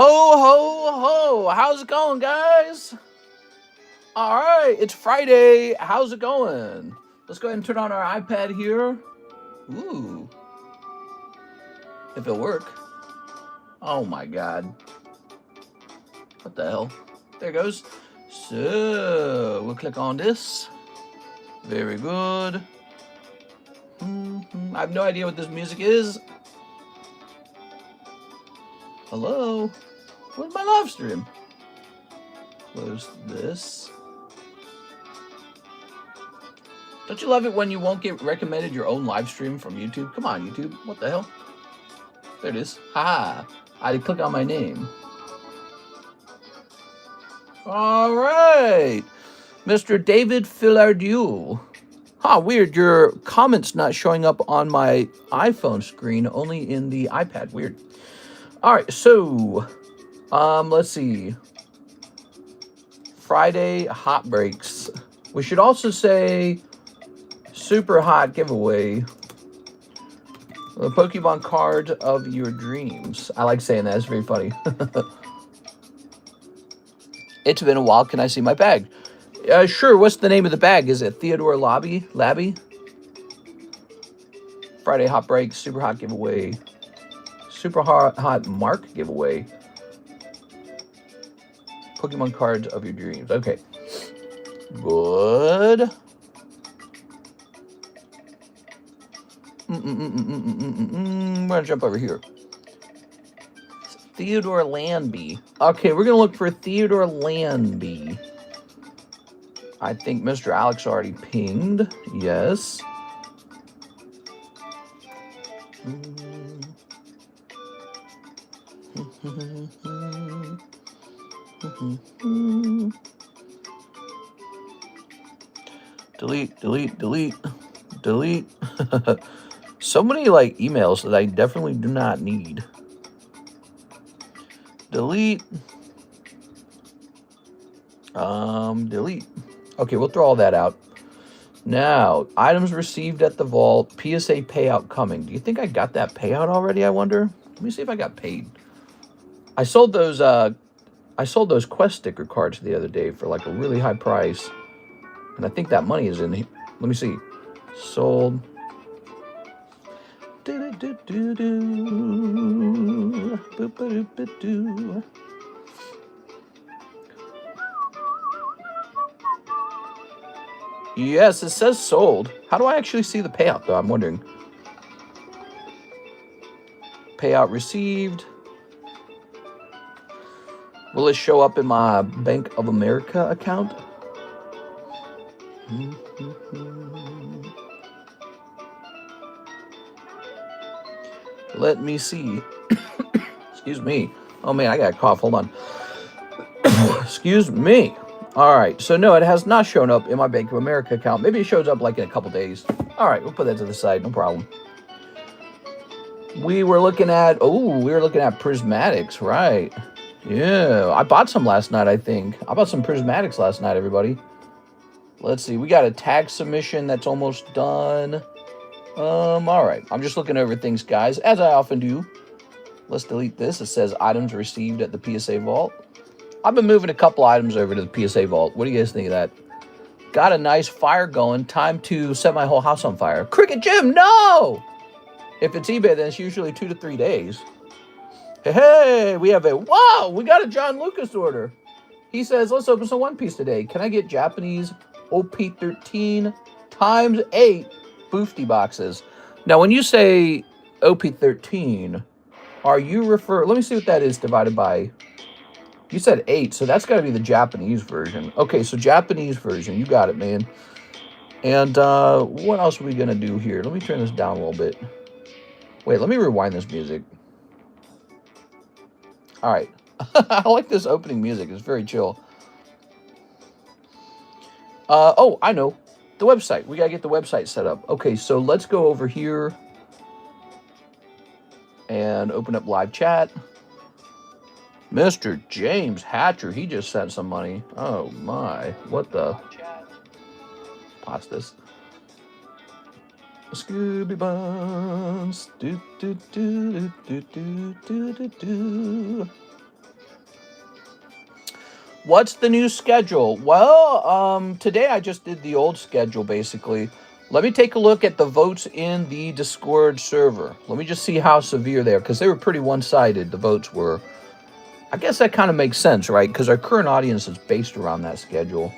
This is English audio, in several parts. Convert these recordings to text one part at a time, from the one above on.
Ho, ho, ho. How's it going, guys? All right, it's Friday. How's it going? Let's go ahead and turn on our iPad here. Ooh. If it'll work. Oh, my God. What the hell? There it goes. So, we'll click on this. Very good. I have no idea what this music is. Hello? Where's my live stream? Close this. Don't you love it when you won't get recommended your own live stream from YouTube? Come on, YouTube. What the hell? There it is. Haha. I had to click on my name. All right. Mr. David Fillardieu. Huh, weird. Your comment's not showing up on my iPhone screen, only in the iPad. Weird. All right, so let's see. Friday hot breaks. We should also say super hot giveaway. The Pokemon card of your dreams. I like saying that. It's very funny. It's been a while. Can I see my bag? Sure. What's the name of the bag? Is it Theodore Labby? Friday hot break. Super hot giveaway. Super hot Mark giveaway. Pokemon cards of your dreams. Okay. Good. We're gonna jump over here. Theodore Landby. Okay, we're gonna look for Theodore Landby. I think Mr. Alex already pinged. Yes. Delete. So many like emails that I definitely do not need. Delete. Delete. Okay, we'll throw all that out. Now, items received at the vault, PSA payout coming. Do you think I got that payout already, I wonder? Let me see if I got paid. I sold those Quest sticker cards the other day for like a really high price. And I think that money is in here. Let me see. Sold. Yes, it says sold. How do I actually see the payout, though? I'm wondering. Payout received. Will it show up in my Bank of America account? Let me see. Excuse me. Oh, man, I got a cough. Hold on. Excuse me. All right. So, no, it has not shown up in my Bank of America account. Maybe it shows up like in a couple days. All right. We'll put that to the side. No problem. We were looking at prismatics, right? Yeah. I bought some last night, I think. I bought some prismatics last night, everybody. Let's see. We got a tag submission that's almost done. All right. I'm just looking over things, guys, as I often do. Let's delete this. It says items received at the PSA vault. I've been moving a couple items over to the PSA vault. What do you guys think of that? Got a nice fire going. Time to set my whole house on fire. Cricket Jim, no! If it's eBay, then it's usually 2 to 3 days. Hey, we have we got a John Lucas order. He says, let's open some One Piece today. Can I get Japanese OP13 times 8 boofty boxes? Now, when you say OP13, are you let me see what that is divided by. You said 8, so that's got to be the Japanese version. Okay, so Japanese version. You got it, man. And what else are we going to do here? Let me turn this down a little bit. Wait, let me rewind this music. All right. I like this opening music. It's very chill. Oh, I know. The website. We got to get the website set up. Okay, so let's go over here and open up live chat. Mr. James Hatcher, he just sent some money. Oh, my. What the? Pause this. Scooby Buns. Do, do, do, do, do, do, do, do. What's the new schedule? Well, today I just did the old schedule, basically. Let me take a look at the votes in the Discord server. Let me just see how severe they are, because they were pretty one-sided, the votes were. I guess that kind of makes sense, right? Because our current audience is based around that schedule.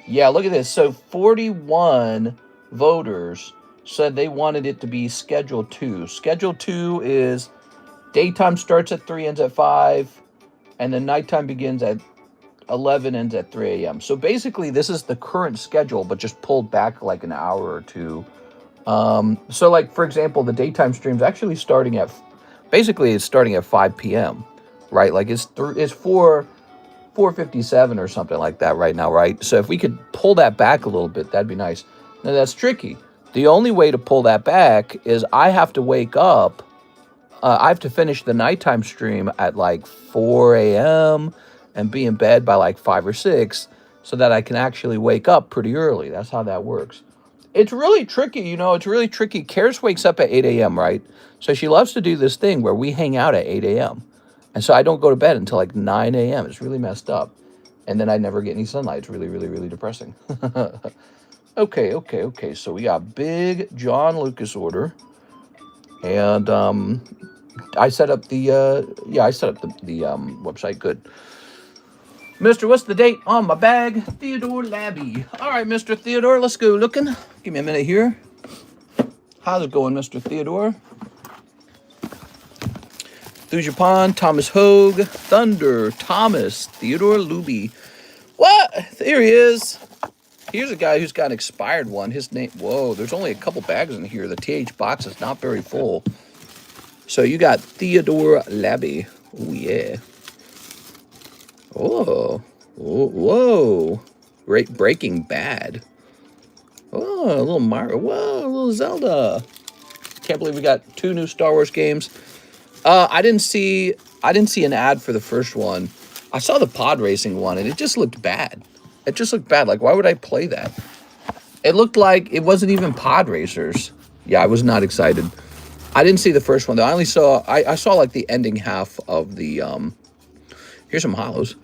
Yeah, look at this. So 41 voters said they wanted it to be Schedule 2. Schedule 2 is daytime starts at 3, ends at 5, and then nighttime begins at 11, ends at 3 a.m. So basically, this is the current schedule, but just pulled back like an hour or two. So like, for example, the daytime stream's actually starting at, basically it's starting at 5 p.m., right? Like it's 4:57 or something like that right now, right? So if we could pull that back a little bit, that'd be nice. Now that's tricky. The only way to pull that back is I have to wake up. I have to finish the nighttime stream at like 4 a.m. and be in bed by like 5 or 6 so that I can actually wake up pretty early. That's how that works. It's really tricky, you know, it's really tricky. Karis wakes up at 8 a.m., right? So she loves to do this thing where we hang out at 8 a.m. And so I don't go to bed until like 9 a.m. It's really messed up. And then I never get any sunlight. It's really, really, really depressing. Okay. So we got big John Lucas order. And I set up the website. Good. Mr. What's the date on my bag? Theodore Labby. All right, Mr. Theodore, let's go looking. Give me a minute here. How's it going, Mr. Theodore? Through Japan, Thomas Hogue, Thunder, Thomas, Theodore Luby. What? There he is. Here's a guy who's got an expired one. His name, whoa, there's only a couple bags in here. The TH box is not very full. So you got Theodore Labby. Oh, yeah. Oh, whoa. Breaking Bad. Oh, a little Mario. Whoa, a little Zelda. Can't believe we got 2 new Star Wars games. I didn't see an ad for the first one. I saw the pod racing one, and it just looked bad. It just looked bad. Like, why would I play that? It looked like it wasn't even pod racers. Yeah, I was not excited. I didn't see the first one, though. I saw like the ending half of the, here's some hollows.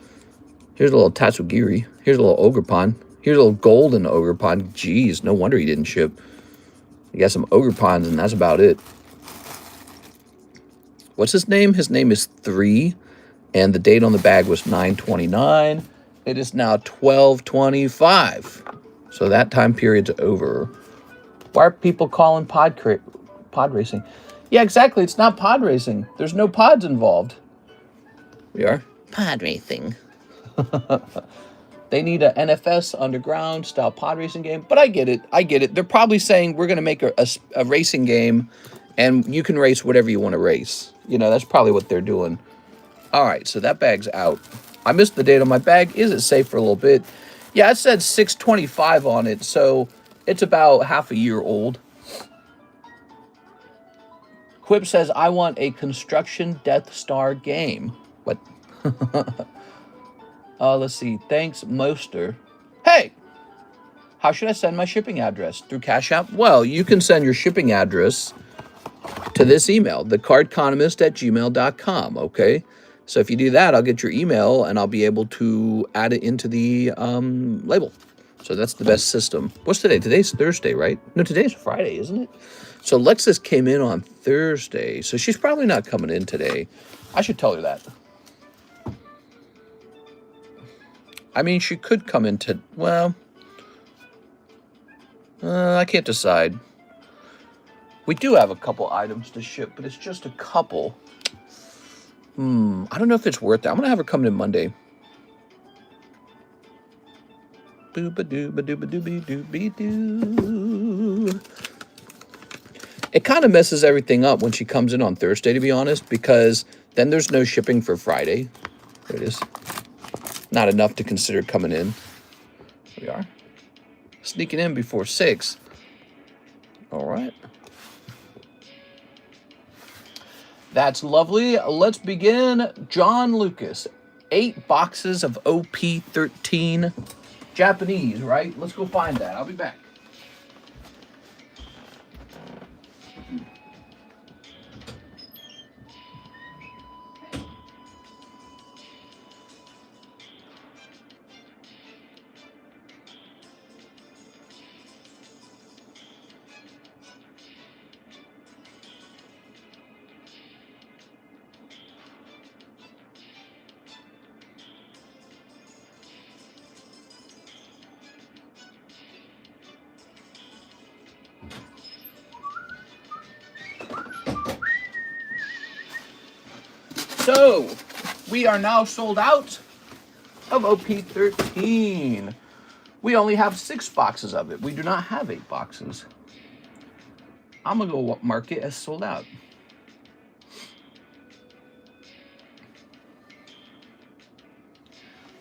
Here's a little Tatsugiri. Here's a little Ogerpon. Here's a little golden Ogerpon. Jeez, no wonder he didn't ship. You got some Ogerpons, and that's about it. What's his name? His name is 3, and the date on the bag was 9/29. It is now 12/25. So that time period's over. Why are people calling pod racing? Yeah, exactly. It's not pod racing. There's no pods involved. We are pod racing. They need a NFS underground style pod racing game, but I get it. They're probably saying we're going to make a racing game, and you can race whatever you want to race. You know, that's probably what they're doing. All right, so that bag's out. I missed the date on my bag. Is it safe for a little bit? Yeah, it said 6/25 on it, so it's about half a year old. Quip says, I want a construction Death Star game. What? Let's see. Thanks, Moster. Hey! How should I send my shipping address? Through Cash App? Well, you can send your shipping address to this email, TheCardconomist@gmail.com, okay? So if you do that, I'll get your email, and I'll be able to add it into the label. So that's the best system. What's today? Today's Thursday, right? No, today's Friday, isn't it? So Lexus came in on Thursday, so she's probably not coming in today. I should tell her that. I mean, she could come into, well, I can't decide. We do have a couple items to ship, but it's just a couple. I don't know if it's worth it. I'm going to have her come in Monday. Boo-ba-doo-ba-doo-ba-doo-ba-doo-be-doo. It kind of messes everything up when she comes in on Thursday, to be honest, because then there's no shipping for Friday. There it is. Not enough to consider coming in. Here we are. Sneaking in before 6. All right. That's lovely. Let's begin. John Lucas. 8 boxes of OP13. Japanese, right? Let's go find that. I'll be back. So, we are now sold out of OP13. We only have 6 boxes of it. We do not have 8 boxes. I'm going to go mark it as sold out.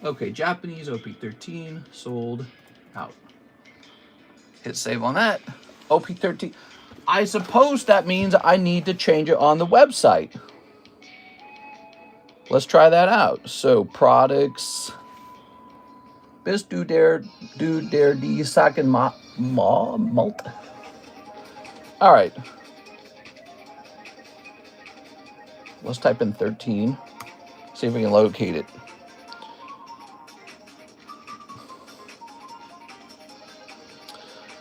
Okay, Japanese OP13 sold out. Hit save on that. OP13. I suppose that means I need to change it on the website. Let's try that out. So, products. Bis du der die Sachen malt. All right. Let's type in 13. See if we can locate it.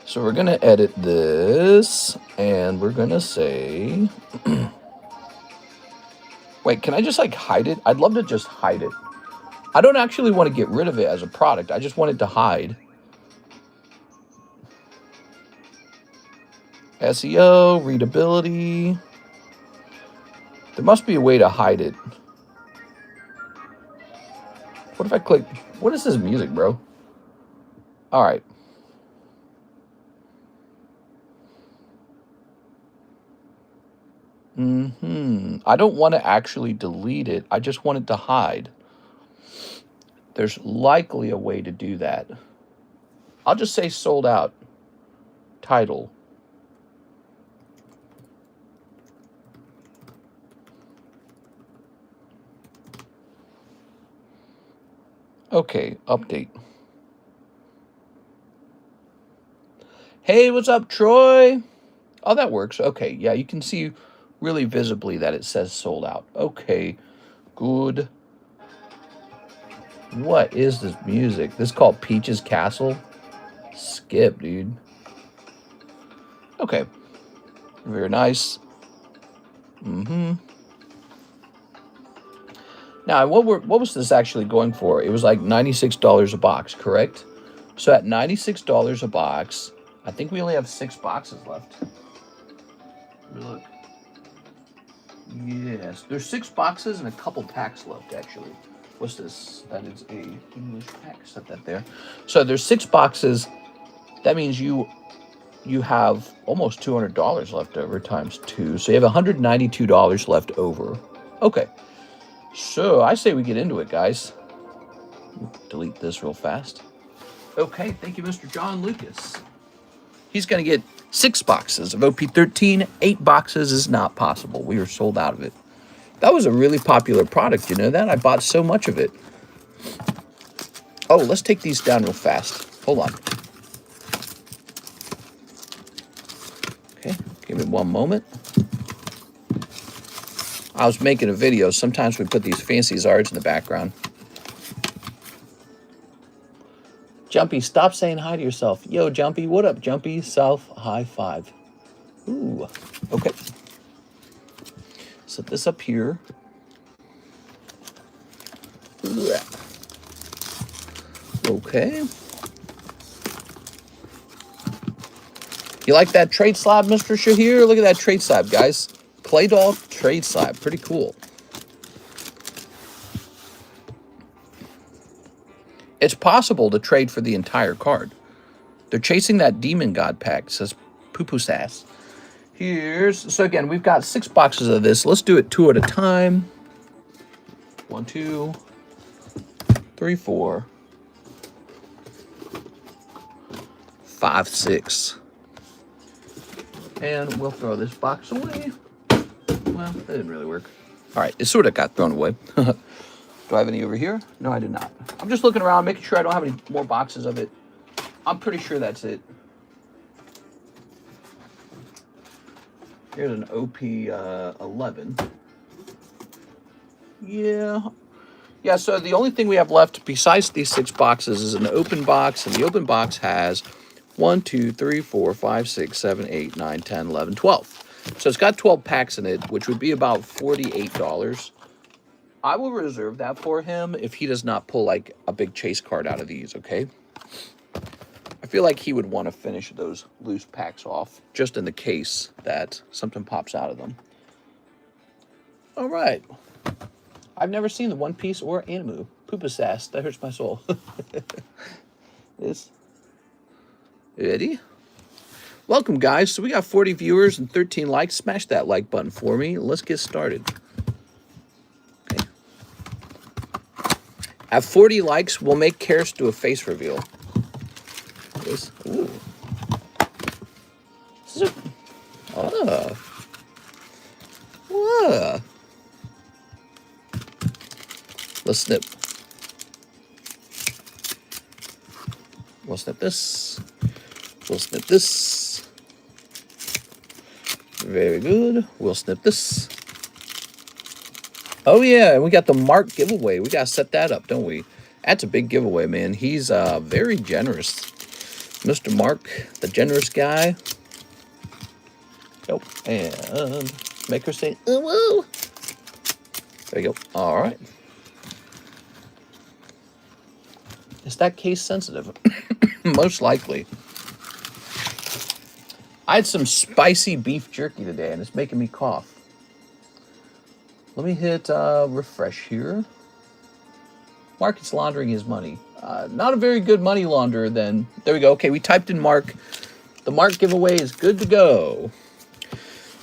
So we're going to edit this, and we're going to say... Wait, can I just, like, hide it? I'd love to just hide it. I don't actually want to get rid of it as a product. I just want it to hide. SEO, readability. There must be a way to hide it. What if I click... What is this music, bro? All right. I don't want to actually delete it. I just want it to hide. There's likely a way to do that. I'll just say sold out. Title. Okay, update. Hey, what's up, Troy? Oh, that works. Okay, yeah, you can see really visibly that it says sold out. Okay, good. What is this music? This is called Peach's Castle? Skip, dude. Okay. Very nice. Now, what was this actually going for? It was like $96 a box, correct? So at $96 a box, I think we only have 6 boxes left. Look. Yes, there's 6 boxes and a couple packs left, actually. What's this? That is a English pack. Set that there. So there's 6 boxes. That means you have almost $200 left over times 2. So you have $192 left over. Okay. So I say we get into it, guys. Delete this real fast. Okay, thank you, Mr. John Lucas. He's going to get 6 boxes of OP13. 8 boxes is not possible. We are sold out of it. That was a really popular product, you know that? I bought so much of it. Oh, let's take these down real fast. Hold on. Okay, give me one moment. I was making a video. Sometimes we put these fancy zards in the background. Jumpy, stop saying hi to yourself. Yo, Jumpy, what up, Jumpy? Self high five. Ooh, okay. Set this up here. Okay. You like that trade slab, Mr. Shahir? Look at that trade slab, guys. Clay doll trade slab. Pretty cool. It's possible to trade for the entire card. They're chasing that Demon God pack. It says poo-poo sass. So again, we've got 6 boxes of this. Let's do it 2 at a time. 1, 2, 3, 4, 5, 6. And we'll throw this box away. Well, that didn't really work. All right, it sort of got thrown away. Do I have any over here? No, I do not. I'm just looking around, making sure I don't have any more boxes of it. I'm pretty sure that's it. Here's an OP 11. Yeah, so the only thing we have left besides these 6 boxes is an open box, and the open box has 1, 2, 3, 4, 5, 6, 7, 8, 9, 10, 11, 12. So it's got 12 packs in it, which would be about $48. I will reserve that for him if he does not pull like a big chase card out of these, okay? I feel like he would want to finish those loose packs off just in the case that something pops out of them. All right. I've never seen the One Piece or Animu. Poopasass. That hurts my soul. This. Ready? Welcome, guys. So we got 40 viewers and 13 likes. Smash that like button for me. Let's get started. Okay. At 40 likes, we'll make Karis do a face reveal. This. Ooh. Oh. Whoa. Let's snip. We'll snip this. We'll snip this. Very good. We'll snip this. Oh, yeah. We got the Mark giveaway. We got to set that up, don't we? That's a big giveaway, man. He's very generous. Mr. Mark, the generous guy. Yep. And make her say, oh, whoa. There you go. All right. Is that case sensitive? Most likely. I had some spicy beef jerky today, and it's making me cough. Let me hit refresh here. Mark is laundering his money. Not a very good money launderer, then. There we go. Okay, we typed in Mark. The Mark giveaway is good to go.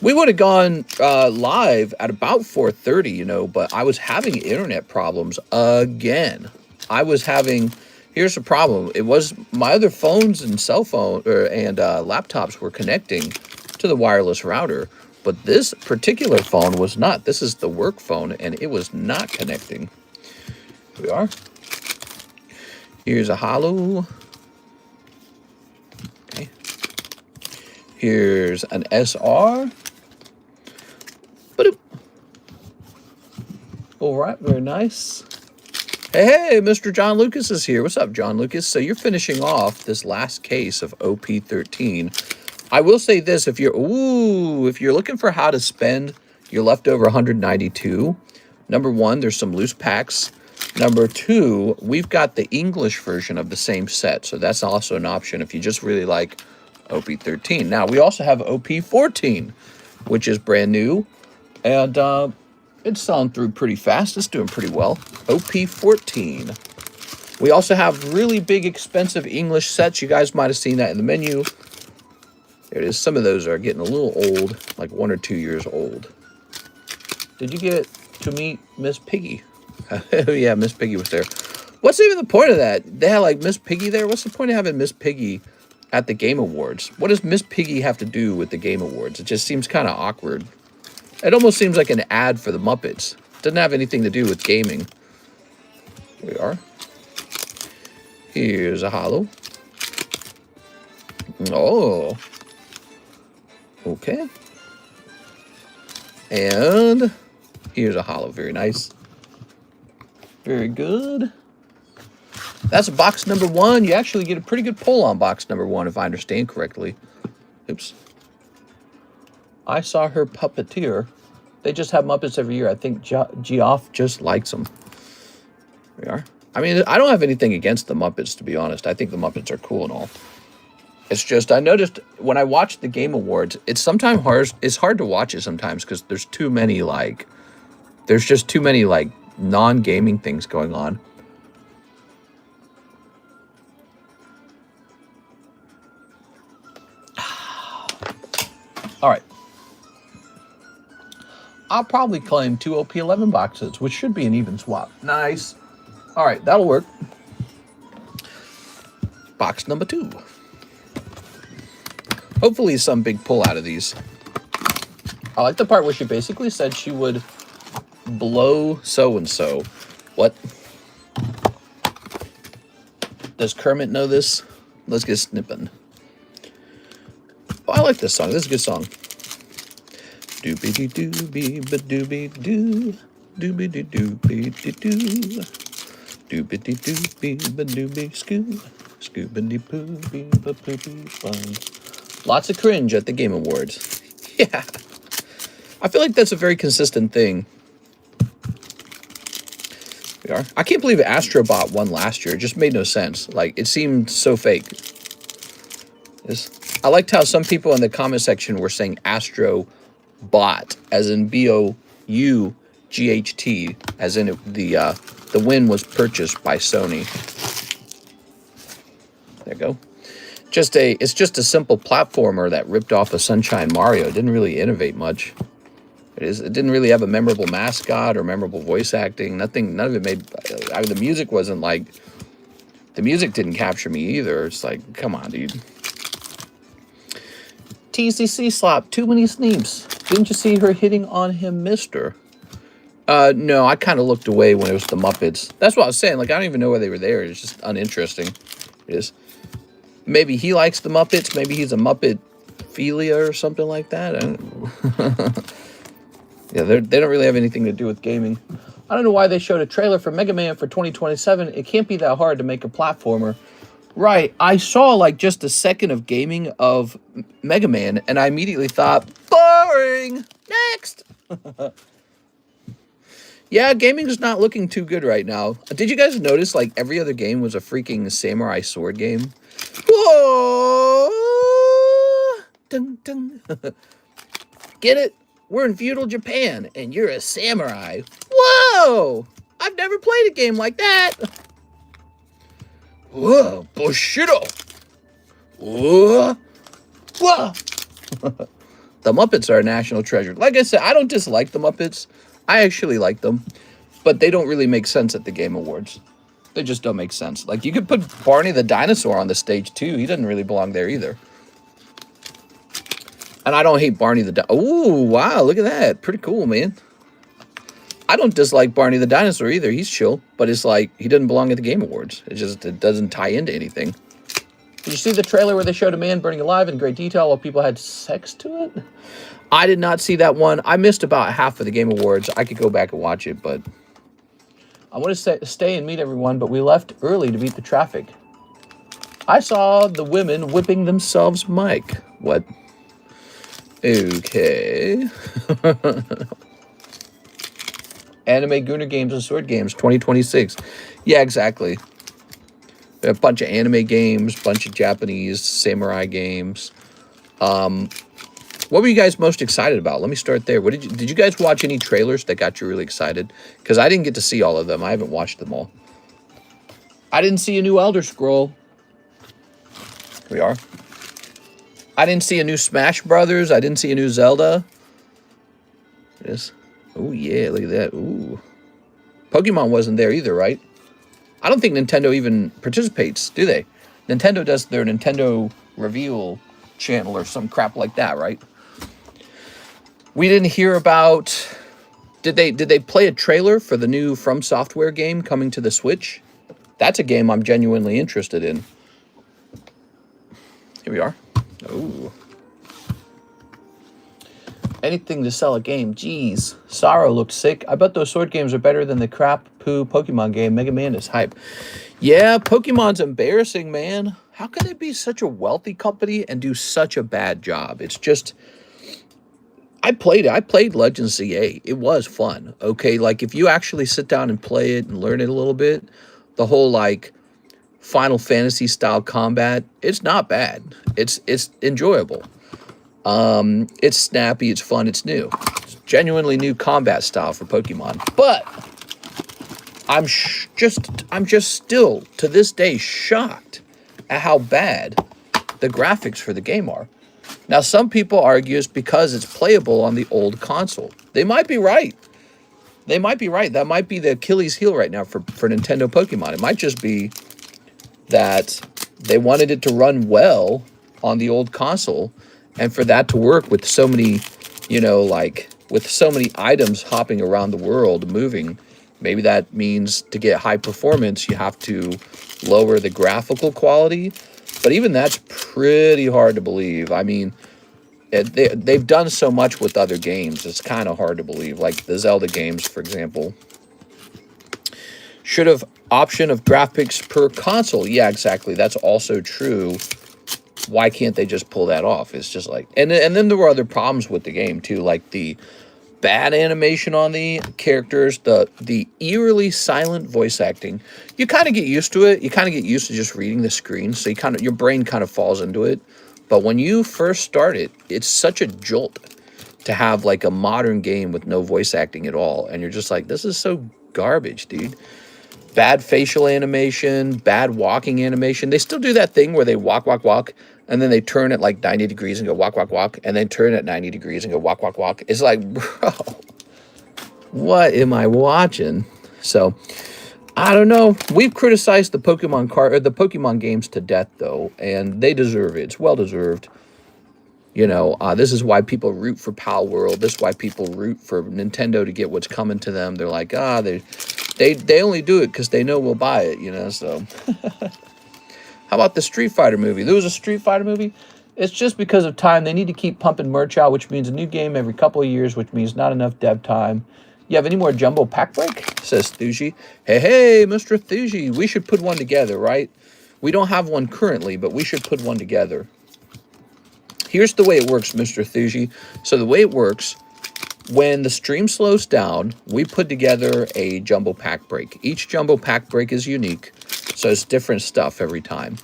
We would have gone live at about 4:30, you know, but I was having internet problems again. I was having... Here's the problem. It was my other phones and cell phone and laptops were connecting to the wireless router, but this particular phone was not. This is the work phone, and it was not connecting. Here we are. Here's a holo. Okay. Here's an SR. All right, very nice. Hey, Mr. John Lucas is here. What's up, John Lucas? So you're finishing off this last case of OP13. I will say this, if you're looking for how to spend your leftover 192, number one, there's some loose packs. Number two, we've got the English version of the same set, so that's also an option if you just really like OP13. Now, we also have OP14, which is brand new, and it's selling through pretty fast. It's doing pretty well. OP14. We also have really big, expensive English sets. You guys might have seen that in the menu. There it is. Some of those are getting a little old, like 1 or 2 years old. Did you get to meet Miss Piggy? Oh, yeah, Miss Piggy was there. What's even the point of that? They had, like, Miss Piggy there? What's the point of having Miss Piggy at the Game Awards? What does Miss Piggy have to do with the Game Awards? It just seems kind of awkward. It almost seems like an ad for the Muppets. Doesn't have anything to do with gaming. Here we are. Here's a holo. Oh. Okay. And here's a holo. Very nice. Very good. That's box number 1. You actually get a pretty good pull on box number 1, if I understand correctly. Oops. I saw her puppeteer. They just have Muppets every year. I think Geoff just likes them. There we are. I mean, I don't have anything against the Muppets, to be honest. I think the Muppets are cool and all. It's just, I noticed when I watch the Game Awards, it's sometimes hard. It's hard to watch it sometimes because there's too many, like, there's just too many, like, non-gaming things going on. All right. I'll probably claim 2 OP11 boxes, which should be an even swap. Nice. All right, that'll work. Box number 2. Hopefully some big pull out of these. I like the part where she basically said she would blow so-and-so. What? Does Kermit know this? Let's get snipping. Oh, I like this song. This is a good song. Doobie-dee-doobie-ba-doobie-doo. Doobie-dee-doobie-dee-doo. Doobie-dee-doobie-ba-doobie-scoo. Scooby-dee-poobie-ba-poobie-fun. Lots of cringe at the Game Awards. Yeah. I feel like that's a very consistent thing. We are. I can't believe Astrobot won last year. It just made no sense. Like, it seemed so fake. I liked how some people in the comment section were saying Astro Bot, as in BOUGHT, GHT, as in the win was purchased by Sony. There you go. It's just a simple platformer that ripped off a Sunshine Mario. It didn't really innovate much. It didn't really have a memorable mascot or memorable voice acting. Nothing. None of it made. The music wasn't like. The music didn't capture me either. It's like, come on, dude. TCC slap. Too many sneeps. Didn't you see her hitting on him, mister? No, I kind of looked away when it was the Muppets. That's what I was saying. Like, I don't even know why they were there. It's just uninteresting. It is. Maybe he likes the Muppets. Maybe he's a Muppet philia or something like that. I don't know. Yeah, they don't really have anything to do with gaming. I don't know why they showed a trailer for Mega Man for 2027. It can't be that hard to make a platformer. Right, I saw like just a second of gaming of Mega Man, and I immediately thought, boring! Next! Yeah, gaming is not looking too good right now. Did you guys notice like every other game was a freaking samurai sword game? Whoa! Dun, dun. Get it? We're in feudal Japan, and you're a samurai. Whoa! I've never played a game like that. Whoa, Bushido. Whoa. Whoa. The Muppets are a national treasure. Like I said, I don't dislike the Muppets. I actually like them. But they don't really make sense at the Game Awards. They just don't make sense. Like, you could put Barney the dinosaur on the stage, too. He doesn't really belong there either. And I don't hate Barney the Ooh, wow, look at that. Pretty cool, man. I don't dislike Barney the dinosaur either. He's chill. But it's like, he doesn't belong at the Game Awards. It doesn't tie into anything. Did you see the trailer where they showed a man burning alive in great detail while people had sex to it? I did not see that one. I missed about half of the Game Awards. I could go back and watch it, but... I want to stay and meet everyone, but we left early to beat the traffic. I saw the women whipping themselves, Mike. What? Okay. Anime Gooner Games and Sword Games 2026. Yeah, exactly. A bunch of anime games, bunch of Japanese samurai games. What were you guys most excited about? Let me start there. Did you guys watch any trailers that got you really excited? Because I didn't get to see all of them. I haven't watched them all. I didn't see a new Elder Scroll. Here we are. I didn't see a new Smash Brothers. I didn't see a new Zelda. Yes. Oh, yeah. Look at that. Ooh. Pokemon wasn't there either, right? I don't think Nintendo even participates, do they? Nintendo does their Nintendo reveal channel or some crap like that, right? We didn't hear about... Did they play a trailer for the new From Software game coming to the Switch? That's a game I'm genuinely interested in. Here we are. Ooh. Anything to sell a game. Jeez. Sorrow looks sick. I bet those sword games are better than the crap poo Pokemon game. Mega Man is hype. Yeah, Pokemon's embarrassing, man. How can they be such a wealthy company and do such a bad job? It's just... I played it. I played Legends ZA. It was fun. Okay, like if you actually sit down and play it and learn it a little bit, the whole like Final Fantasy style combat, it's not bad. It's enjoyable. It's snappy, it's fun, it's new. It's genuinely new combat style for Pokemon. But I'm just still to this day shocked at how bad the graphics for the game are. Now, some people argue it's because it's playable on the old console. They might be right. They might be right. That might be the Achilles heel right now for Nintendo Pokemon. It might just be that they wanted it to run well on the old console, and for that to work with so many, you know, like with so many items hopping around the world, moving, maybe that means to get high performance, you have to lower the graphical quality. But even that's pretty hard to believe. I mean, they've done so much with other games. It's kind of hard to believe. Like the Zelda games, for example. Should have option of graphics per console. Yeah, exactly. That's also true. Why can't they just pull that off? It's just like... And then there were other problems with the game, too. Like the bad animation on the characters, the eerily silent voice acting. You kind of get used to it. You kind of get used to just reading the screen, so your brain kind of falls into it. But when you first start it, it's such a jolt. to have like a modern game with no voice acting at all. And you're just like, this is so garbage, dude. Bad facial animation, bad walking animation. They still do that thing where they walk, and then they turn at like 90 degrees and go walk, and then turn at 90 degrees and go walk. It's like, bro, what am I watching? So, I don't know. We've criticized the Pokemon games to death, though, and they deserve it. It's well deserved. You know, this is why people root for Pal World. This is why people root for Nintendo to get what's coming to them. They're like, they only do it because they know we'll buy it, you know, so. How about the Street Fighter movie? There was a Street Fighter movie. It's just because of time. They need to keep pumping merch out, which means a new game every couple of years, which means not enough dev time. You have any more Jumbo Pack Break? Says Thuji. Hey, Mr. Thuji, we should put one together, right? We don't have one currently, but we should put one together. Here's the way it works, Mr. Thuji. So the way it works, when the stream slows down, we put together a Jumbo Pack Break. Each Jumbo Pack Break is unique, so it's different stuff every time.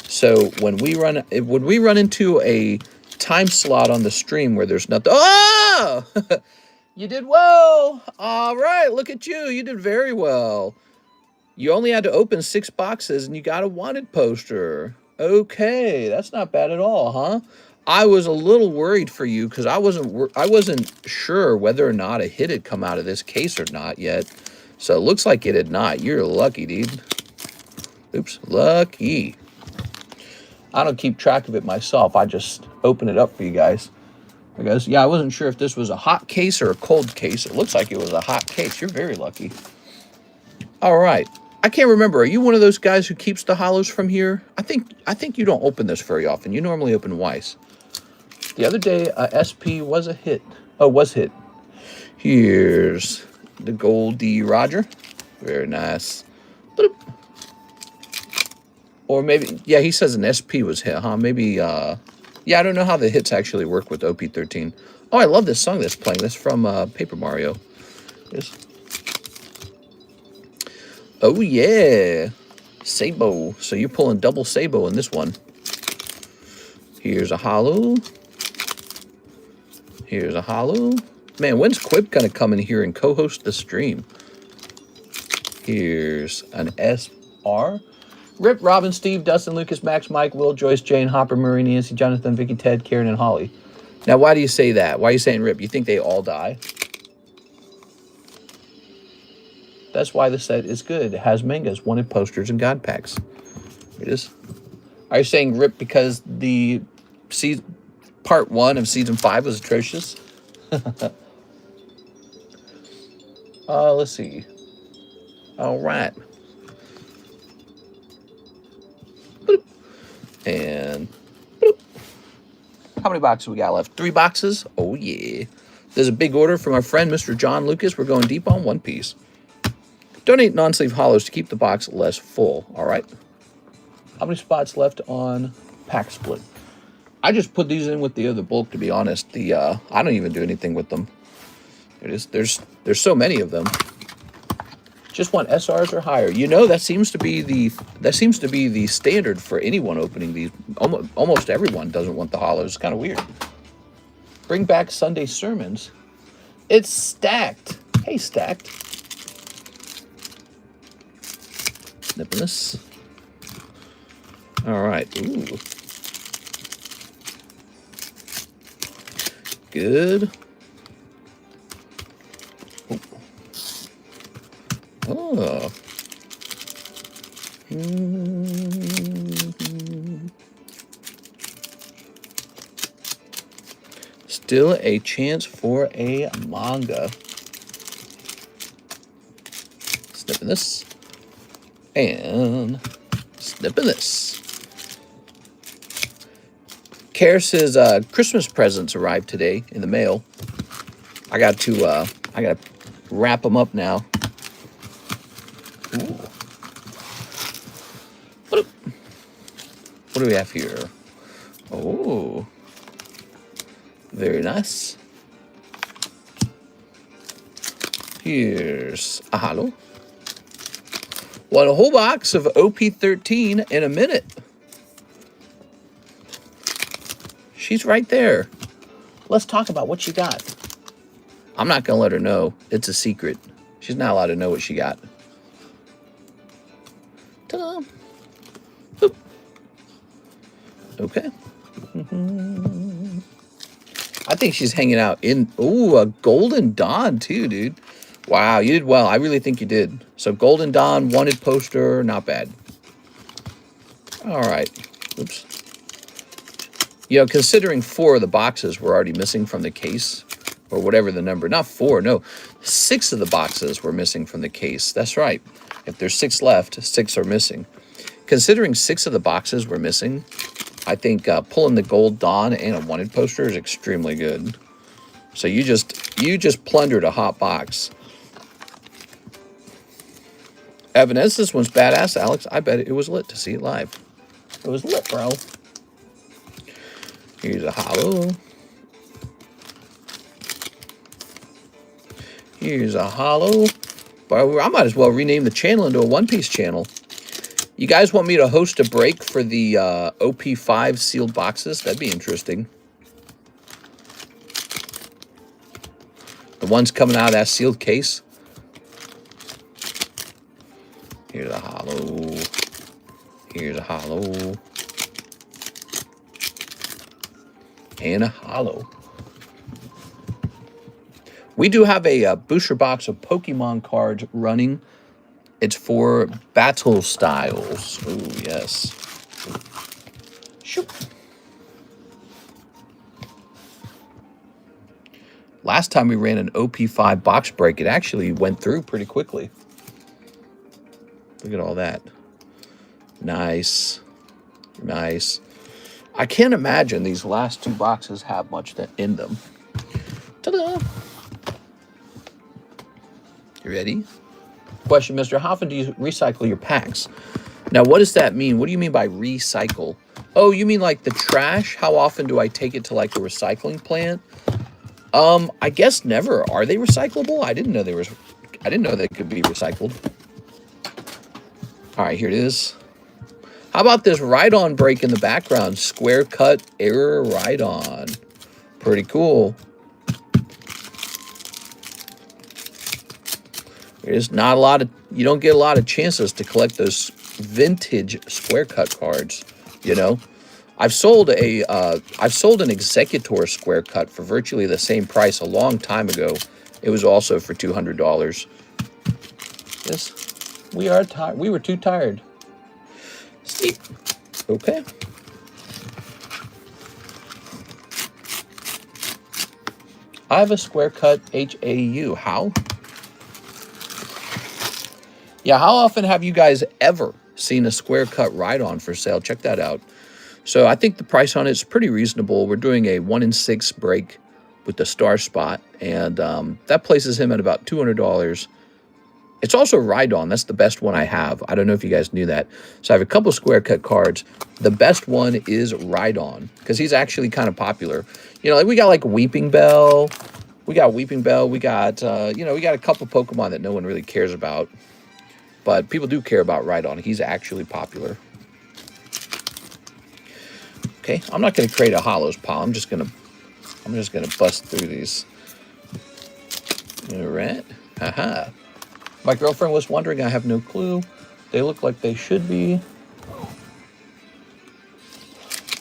So when we run into a time slot on the stream where there's nothing... Oh! You did well. All right, look at you. You did very well. You only had to open 6 boxes and you got a wanted poster. Okay, that's not bad at all, huh? I was a little worried for you because I wasn't sure whether or not a hit had come out of this case or not yet. So it looks like it had not. You're lucky, dude. Oops, lucky. I don't keep track of it myself. I just open it up for you guys. Because, yeah, I wasn't sure if this was a hot case or a cold case. It looks like it was a hot case. You're very lucky. All right. I can't remember. Are you one of those guys who keeps the hollows from here? I think you don't open this very often. You normally open Weiss. The other day, SP was a hit. Oh, was hit. Here's the Goldie Roger. Very nice. Bloop. Or maybe, yeah, he says an SP was hit, huh? Maybe, yeah, I don't know how the hits actually work with OP13. Oh, I love this song that's playing. That's from Paper Mario. Yes. Oh, yeah. Sabo. So you're pulling double Sabo in this one. Here's a hollow. Here's a hollow. Man, when's Quip going to come in here and co-host the stream? Here's an SR. Rip, Robin, Steve, Dustin, Lucas, Max, Mike, Will, Joyce, Jane, Hopper, Murray, Nancy, Jonathan, Vicky, Ted, Karen, and Holly. Now, why do you say that? Why are you saying Rip? You think they all die? That's why the set is good. It has mangas, wanted posters, and god packs. It is. Are you saying Rip because the part 1 of season 5 was atrocious? Let's see. All right. Boop. And boop. How many boxes we got left? 3 boxes? Oh, yeah. There's a big order from our friend, Mr. John Lucas. We're going deep on One Piece. Donate non-sleeve hollows to keep the box less full. All right. How many spots left on Pack Split? I just put these in with the other bulk, to be honest. I don't even do anything with them. It is there's so many of them. Just want SRs or higher. You know, that seems to be the standard for anyone opening these. Almost everyone doesn't want the hollows. It's kind of weird. Bring back Sunday sermons. It's stacked. Hey, stacked. Snipping this. All right. Ooh. Good. Oh. Still a chance for a manga. Snipping this. And snipping this. Karis's Christmas presents arrived today in the mail. I got to wrap them up now. Ooh. What do we have here? Oh, very nice. Here's a hollow. Want a whole box of OP13 in a minute. She's right there. Let's talk about what you got. I'm not going to let her know. It's a secret. She's not allowed to know what she got. Ta-da! Boop. Okay. I think she's hanging out in... Ooh, a Golden Dawn too, dude. Wow, you did well. I really think you did. So Golden Dawn, wanted poster, not bad. All right. Oops. You know, considering 4 of the boxes were already missing from the case, or whatever the number, not 4, no, 6 of the boxes were missing from the case. That's right. If there's 6 left, 6 are missing. Considering 6 of the boxes were missing, I think pulling the Gold Dawn and a wanted poster is extremely good. So you just plundered a hot box. Evidence, this one's badass, Alex. I bet it was lit to see it live. It was lit, bro. Here's a hollow. Here's a hollow. But I might as well rename the channel into a One Piece channel. You guys want me to host a break for the OP5 sealed boxes? That'd be interesting. The ones coming out of that sealed case. Here's a hollow. Here's a hollow. And a hollow. We do have a booster box of Pokemon cards running. It's for battle styles. Oh, yes. Shoop. Last time we ran an OP5 box break, it actually went through pretty quickly. Look at all that. Nice. Nice. I can't imagine these last 2 boxes have much in them. Ta-da! You ready? Question, Mr. How often do you recycle your packs? Now, what does that mean? What do you mean by recycle? Oh, you mean like the trash? How often do I take it to like a recycling plant? I guess never. Are they recyclable? I didn't know they could be recycled. All right, here it is. How about this ride-on break in the background? Square cut error ride-on. Pretty cool. There's not a lot of, you don't get a lot of chances to collect those vintage square cut cards, you know. I've sold an Executor square cut for virtually the same price a long time ago. It was also for $200. Yes, we are tired. We were too tired. Sleep. Okay. I have a square cut HAU. How? Yeah, how often have you guys ever seen a square cut ride-on for sale? Check that out. So I think the price on it is pretty reasonable. We're doing a 1 in 6 break with the star spot, and that places him at about $200. It's also ride-on. That's the best one I have. I don't know if you guys knew that. So I have a couple square cut cards. The best one is ride-on because he's actually kind of popular. You know, like we got like Weeping Bell. We got Weeping Bell. We got, you know, we got a couple Pokemon that no one really cares about. But people do care about Rhydon. He's actually popular. Okay, I'm not going to create a hollows pile. I'm just gonna bust through these. All right. Haha. My girlfriend was wondering. I have no clue. They look like they should be.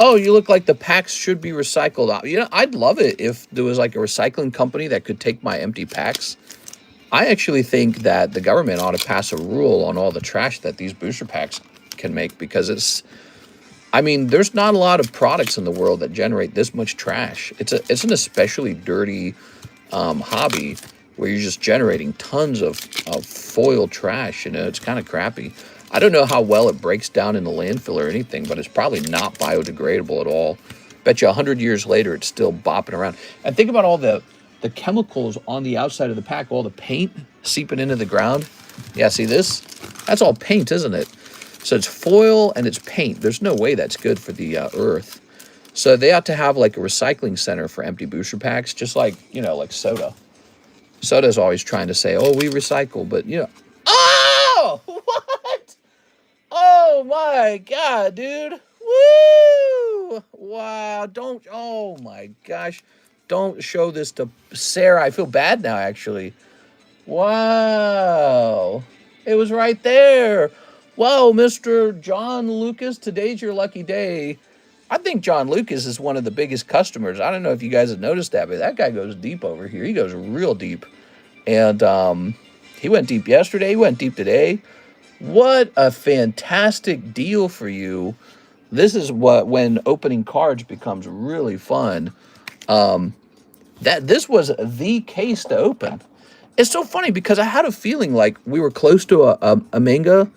Oh, you look like the packs should be recycled out. You know, I'd love it if there was like a recycling company that could take my empty packs. I actually think that the government ought to pass a rule on all the trash that these booster packs can make, because it's, I mean, there's not a lot of products in the world that generate this much trash. It's an especially dirty hobby where you're just generating tons of foil trash. You know, it's kind of crappy. I don't know how well it breaks down in the landfill or anything, but it's probably not biodegradable at all. Bet you 100 years later, it's still bopping around. And think about all the chemicals on the outside of the pack, all the paint seeping into the ground. Yeah, see this? That's all paint, isn't it? So it's foil and it's paint. There's no way that's good for the earth. So they ought to have like a recycling center for empty booster packs, just like, you know, like soda. Soda's always trying to say, oh, we recycle, but, you know. Oh! What? Oh, my God, dude. Woo! Wow, don't, oh, my gosh. don't show this to Sarah. I feel bad now, actually. Wow. It was right there. Wow, Mr. John Lucas, today's your lucky day. I think John Lucas is one of the biggest customers. I don't know if you guys have noticed that, but that guy goes deep over here. He goes real deep. And he went deep yesterday. He went deep today. What a fantastic deal for you. This is when opening cards becomes really fun. This was the case to open. It's so funny because I had a feeling like we were close to a manga,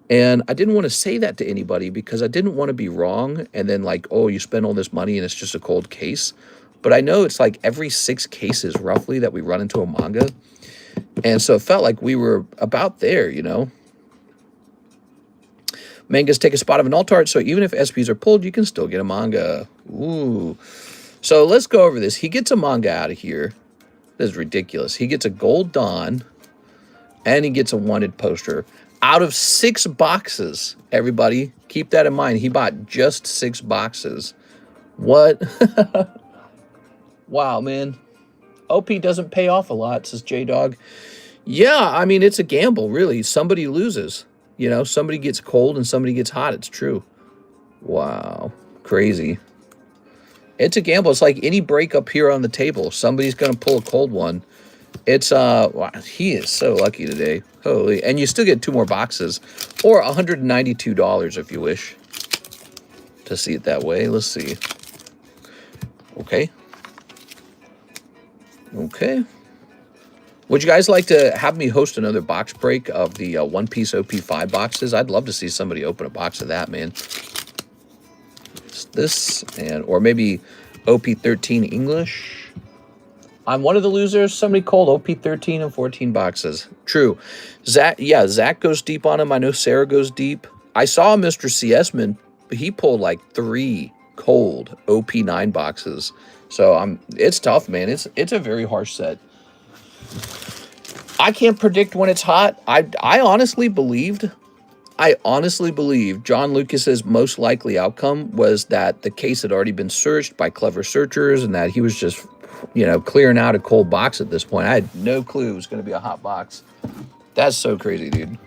and I didn't want to say that to anybody because I didn't want to be wrong. And then like, oh, you spend all this money and it's just a cold case. But I know it's like every 6 cases roughly that we run into a manga. And so it felt like we were about there, you know. Mangas take a spot of an alt art, so even if SPs are pulled, you can still get a manga. Ooh. So let's go over this. He gets a manga out of here. This is ridiculous. He gets a Gold Dawn, and he gets a wanted poster. Out of 6 boxes, everybody, keep that in mind. He bought just 6 boxes. What? Wow, man. OP doesn't pay off a lot, says J-Dog. Yeah, I mean, it's a gamble, really. Somebody loses. You know, somebody gets cold and somebody gets hot. It's true. Wow. Crazy. It's a gamble. It's like any break up here on the table. Somebody's going to pull a cold one. It's, wow, he is so lucky today. Holy. And you still get 2 more boxes. Or $192 if you wish to see it that way. Let's see. Okay. Okay. Would you guys like to have me host another box break of the One Piece OP5 boxes? I'd love to see somebody open a box of that, man. It's this, or maybe OP13 English. I'm one of the losers. Somebody called OP13 and 14 boxes. True. Zach, yeah, Zach goes deep on him. I know Sarah goes deep. I saw Mr. CSman, but he pulled like 3 cold OP9 boxes. So it's tough, man. It's a very harsh set. I can't predict when it's hot. I honestly believed John Lucas's most likely outcome was that the case had already been searched by clever searchers and that he was just, you know, clearing out a cold box at this point. I had no clue it was going to be a hot box. That's so crazy, dude.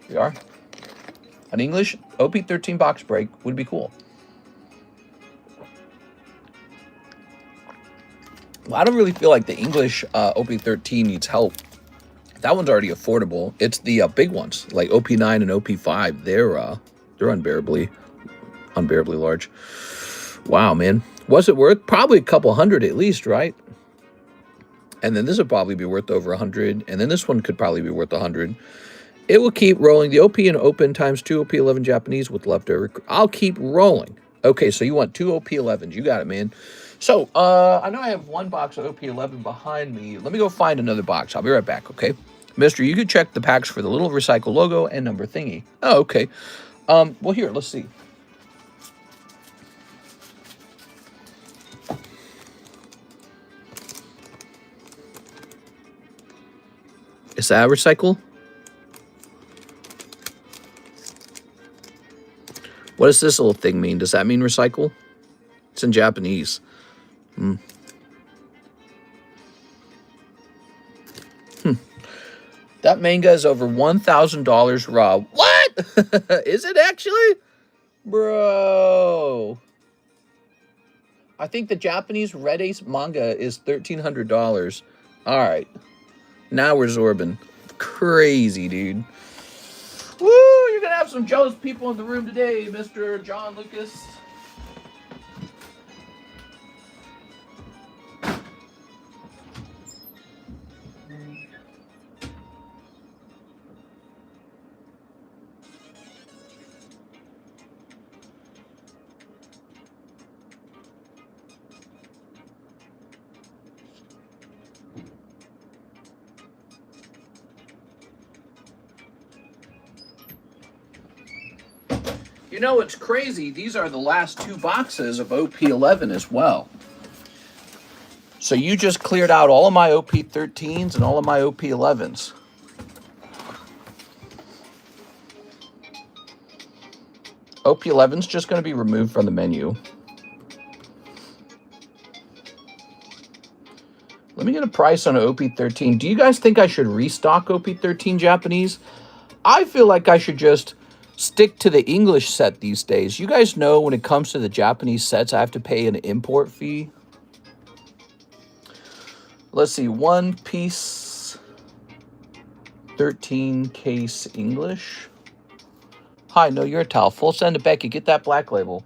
Here we are. An English OP13 box break would be cool. Well, I don't really feel like the English OP13 needs help. That one's already affordable. It's the big ones, like OP9 and OP5. They're unbearably large. Wow, man. What's it worth? Probably a couple hundred at least, right? And then this would probably be worth over 100. And then this one could probably be worth 100. It will keep rolling. The OP and open times 2 OP11 Japanese with leftover. I'll keep rolling. Okay, so you want 2 OP11s. You got it, man. So, I know I have 1 box of OP11 behind me. Let me go find another box. I'll be right back, okay? Mister, you could check the packs for the little recycle logo and number thingy. Oh, okay. Well, here, let's see. Is that a recycle? What does this little thing mean? Does that mean recycle? It's in Japanese. That manga is over $1,000 raw. What? Is it actually? Bro. I think the Japanese Red Ace manga is $1,300. All right. Now we're zorbing. Crazy, dude. Woo! You're going to have some jealous people in the room today, Mr. John Lucas. You know, it's crazy. These are the last 2 boxes of OP11 as well. So you just cleared out all of my OP13s and all of my OP11s. OP11's just going to be removed from the menu. Let me get a price on OP13. Do you guys think I should restock OP13 Japanese? I feel like I should just stick to the English set these days. You guys know when it comes to the Japanese sets, I have to pay an import fee. Let's see, One Piece 13 case English. Hi, no, you're a towel. Full send to Becky. Get that black label.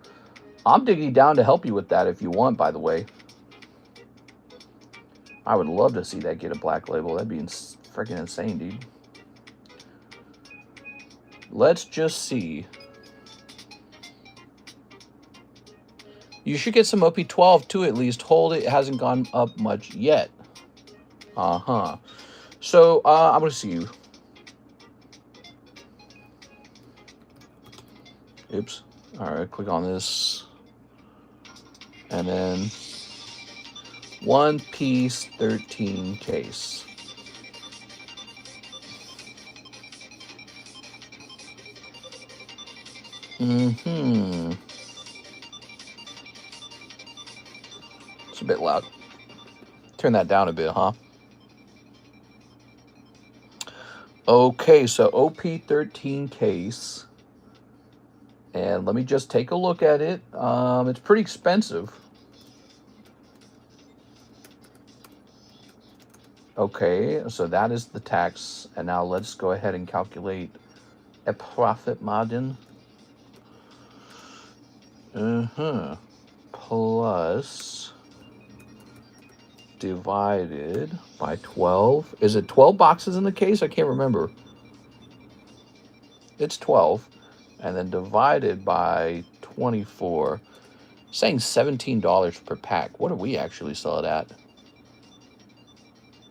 I'm digging down to help you with that if you want, by the way. I would love to see that get a black label. That'd be freaking insane, dude. Let's just see. You should get some OP12 too, at least. Hold it. It hasn't gone up much yet. Uh-huh. So, I'm going to see you. Oops. All right, click on this. And then One Piece 13 case. Mm-hmm. It's a bit loud. Turn that down a bit, huh? Okay, so OP13 case. And let me just take a look at it. It's pretty expensive. Okay, so that is the tax. And now let's go ahead and calculate a profit margin. Plus divided by 12. Is it 12 boxes in the case? I can't remember. It's 12. And then divided by 24. Saying $17 per pack. What do we actually sell it at?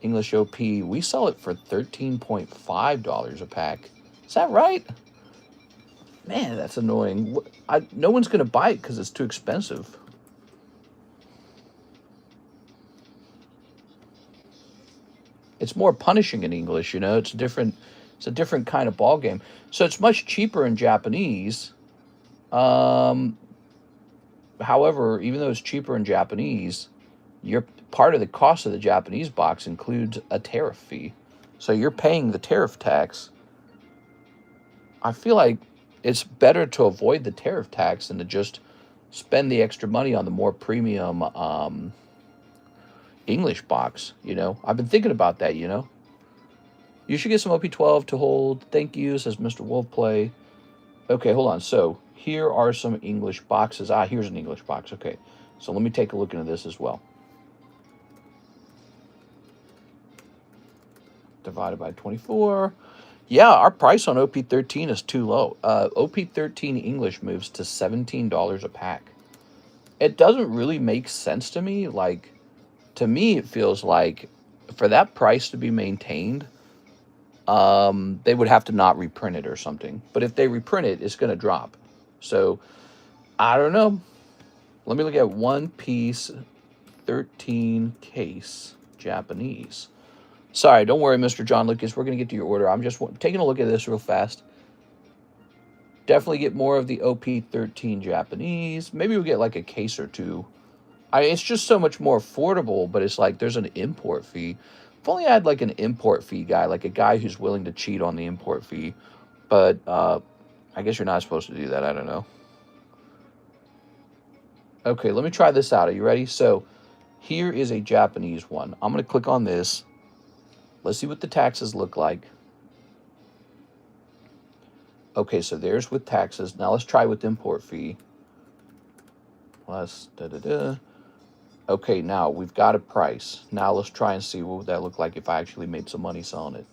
English OP, we sell it for $13.5 a pack. Is that right? Man, that's annoying. No one's going to buy it because it's too expensive. It's more punishing in English, you know. It's a different kind of ball game. So it's much cheaper in Japanese. However, even though it's cheaper in Japanese, part of the cost of the Japanese box includes a tariff fee. So you're paying the tariff tax. I feel like it's better to avoid the tariff tax than to just spend the extra money on the more premium English box, you know. I've been thinking about that, you know. You should get some OP12 to hold. Thank you, says Mr. Wolfplay. Okay, hold on. So here are some English boxes. Here's an English box. Okay, so let me take a look into this as well. Divided by 24. Yeah, our price on OP13 is too low. OP13 English moves to $17 a pack. It doesn't really make sense to me. Like, to me, it feels like for that price to be maintained, they would have to not reprint it or something. But if they reprint it, it's going to drop. So, I don't know. Let me look at One Piece 13 case Japanese. Sorry, don't worry, Mr. John Lucas. We're going to get to your order. I'm just taking a look at this real fast. Definitely get more of the OP13 Japanese. Maybe we'll get like a case or two. It's just so much more affordable, but it's like there's an import fee. If only I had like an import fee guy, like a guy who's willing to cheat on the import fee. But I guess you're not supposed to do that. I don't know. Okay, let me try this out. Are you ready? So here is a Japanese one. I'm going to click on this. Let's see what the taxes look like. Okay, so there's with taxes. Now let's try with import fee. Plus, Okay, now we've got a price. Now let's try and see what would that look like if I actually made some money selling it.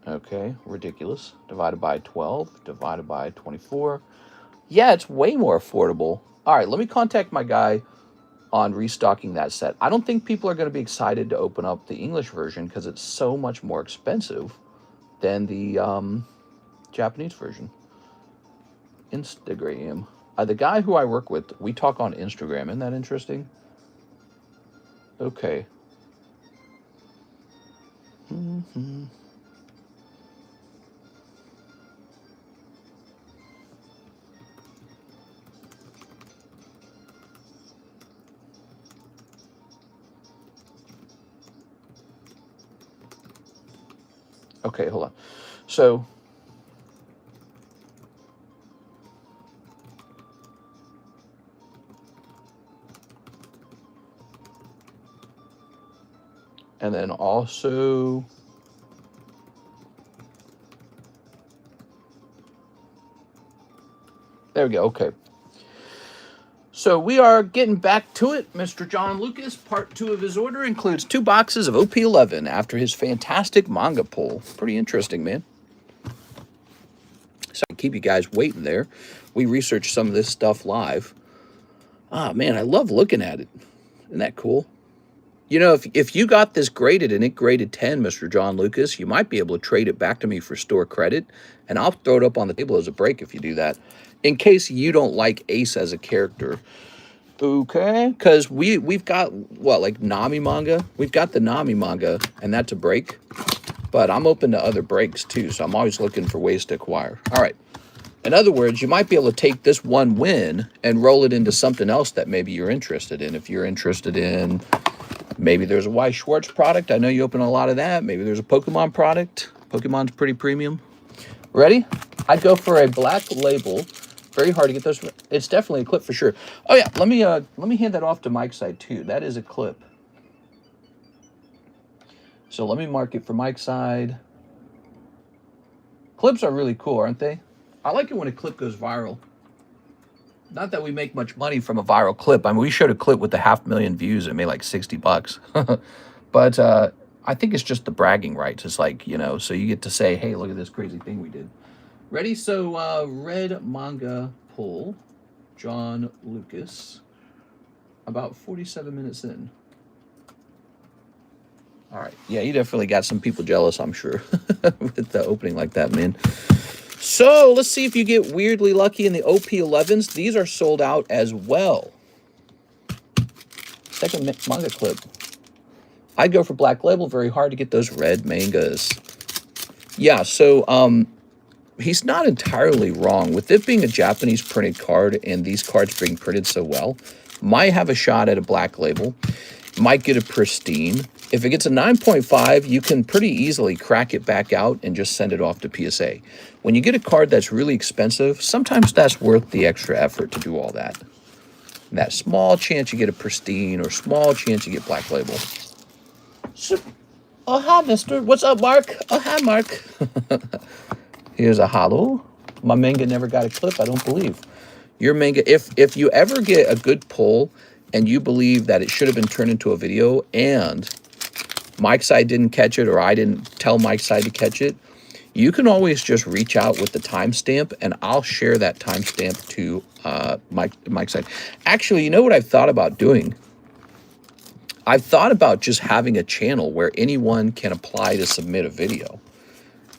Okay, ridiculous. Divided by 12, divided by 24. Yeah, it's way more affordable. All right, let me contact my guy on restocking that set. I don't think people are going to be excited to open up the English version because it's so much more expensive than the Japanese version. Instagram. The guy who I work with, we talk on Instagram. Isn't that interesting? Okay. Okay, hold on. So and then also there we go. Okay. So we are getting back to it. Mr. John Lucas, part 2 of his order includes 2 boxes of OP11 after his fantastic manga pull. Pretty interesting, man. So I keep you guys waiting there. We researched some of this stuff live. Ah, man, I love looking at it. Isn't that cool? You know, if you got this graded and it graded 10, Mr. John Lucas, you might be able to trade it back to me for store credit, and I'll throw it up on the table as a break if you do that, in case you don't like Ace as a character. Okay, because we've got, what, like Nami manga? We've got the Nami manga, and that's a break. But I'm open to other breaks, too, so I'm always looking for ways to acquire. All right. In other words, you might be able to take this one win and roll it into something else that maybe you're interested in. If you're interested in, maybe there's a Y Schwartz product. I know you open a lot of that. Maybe there's a Pokemon product. Pokemon's pretty premium. Ready? I'd go for a black label. Very hard to get those. It's definitely a clip for sure. Oh yeah, let me hand that off to Mike's side too. That is a clip. So let me mark it for Mike's side. Clips are really cool, aren't they? I like it when a clip goes viral. Not that we make much money from a viral clip. I mean, we showed a clip with 500,000 views and made like $60. But I think it's just the bragging rights. It's like, you know, so you get to say, hey, look at this crazy thing we did. Ready? So red manga pull, John Lucas, about 47 minutes in. All right. Yeah, you definitely got some people jealous, I'm sure, with the opening like that, man. So let's see if you get weirdly lucky in the OP11s. These are sold out as well. Second manga clip. I'd go for Black Label. Very hard to get those red mangas. Yeah, so he's not entirely wrong. With it being a Japanese printed card and these cards being printed so well, might have a shot at a Black Label. Might get a pristine. If it gets a 9.5, you can pretty easily crack it back out and just send it off to PSA. When you get a card that's really expensive, sometimes that's worth the extra effort to do all that. And that small chance you get a pristine or small chance you get Black Label. So, oh, hi, mister. What's up, Mark? Oh, hi, Mark. Here's a hollow. My manga never got a clip, I don't believe. Your manga, if you ever get a good pull and you believe that it should have been turned into a video and Mike's side didn't catch it or I didn't tell Mike's side to catch it, you can always just reach out with the timestamp and I'll share that timestamp to Mike's side. Actually, you know what I've thought about doing? I've thought about just having a channel where anyone can apply to submit a video.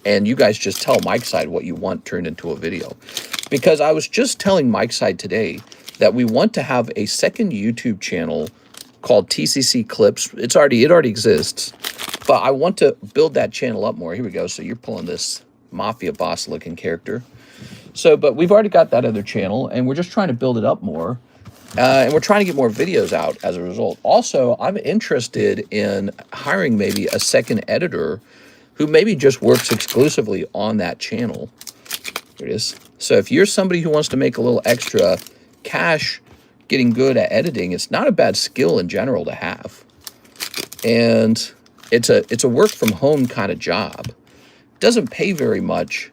And you guys just tell Mike's side what you want turned into a video. Because I was just telling Mike's side today that we want to have a second YouTube channel called TCC Clips. It already exists, but I want to build that channel up more. Here we go. So you're pulling this mafia boss looking character. So, but we've already got that other channel and we're just trying to build it up more. And we're trying to get more videos out as a result. Also, I'm interested in hiring maybe a second editor who maybe just works exclusively on that channel. Here it is. So if you're somebody who wants to make a little extra cash getting good at editing, it's not a bad skill in general to have. And it's a work from home kind of job. It doesn't pay very much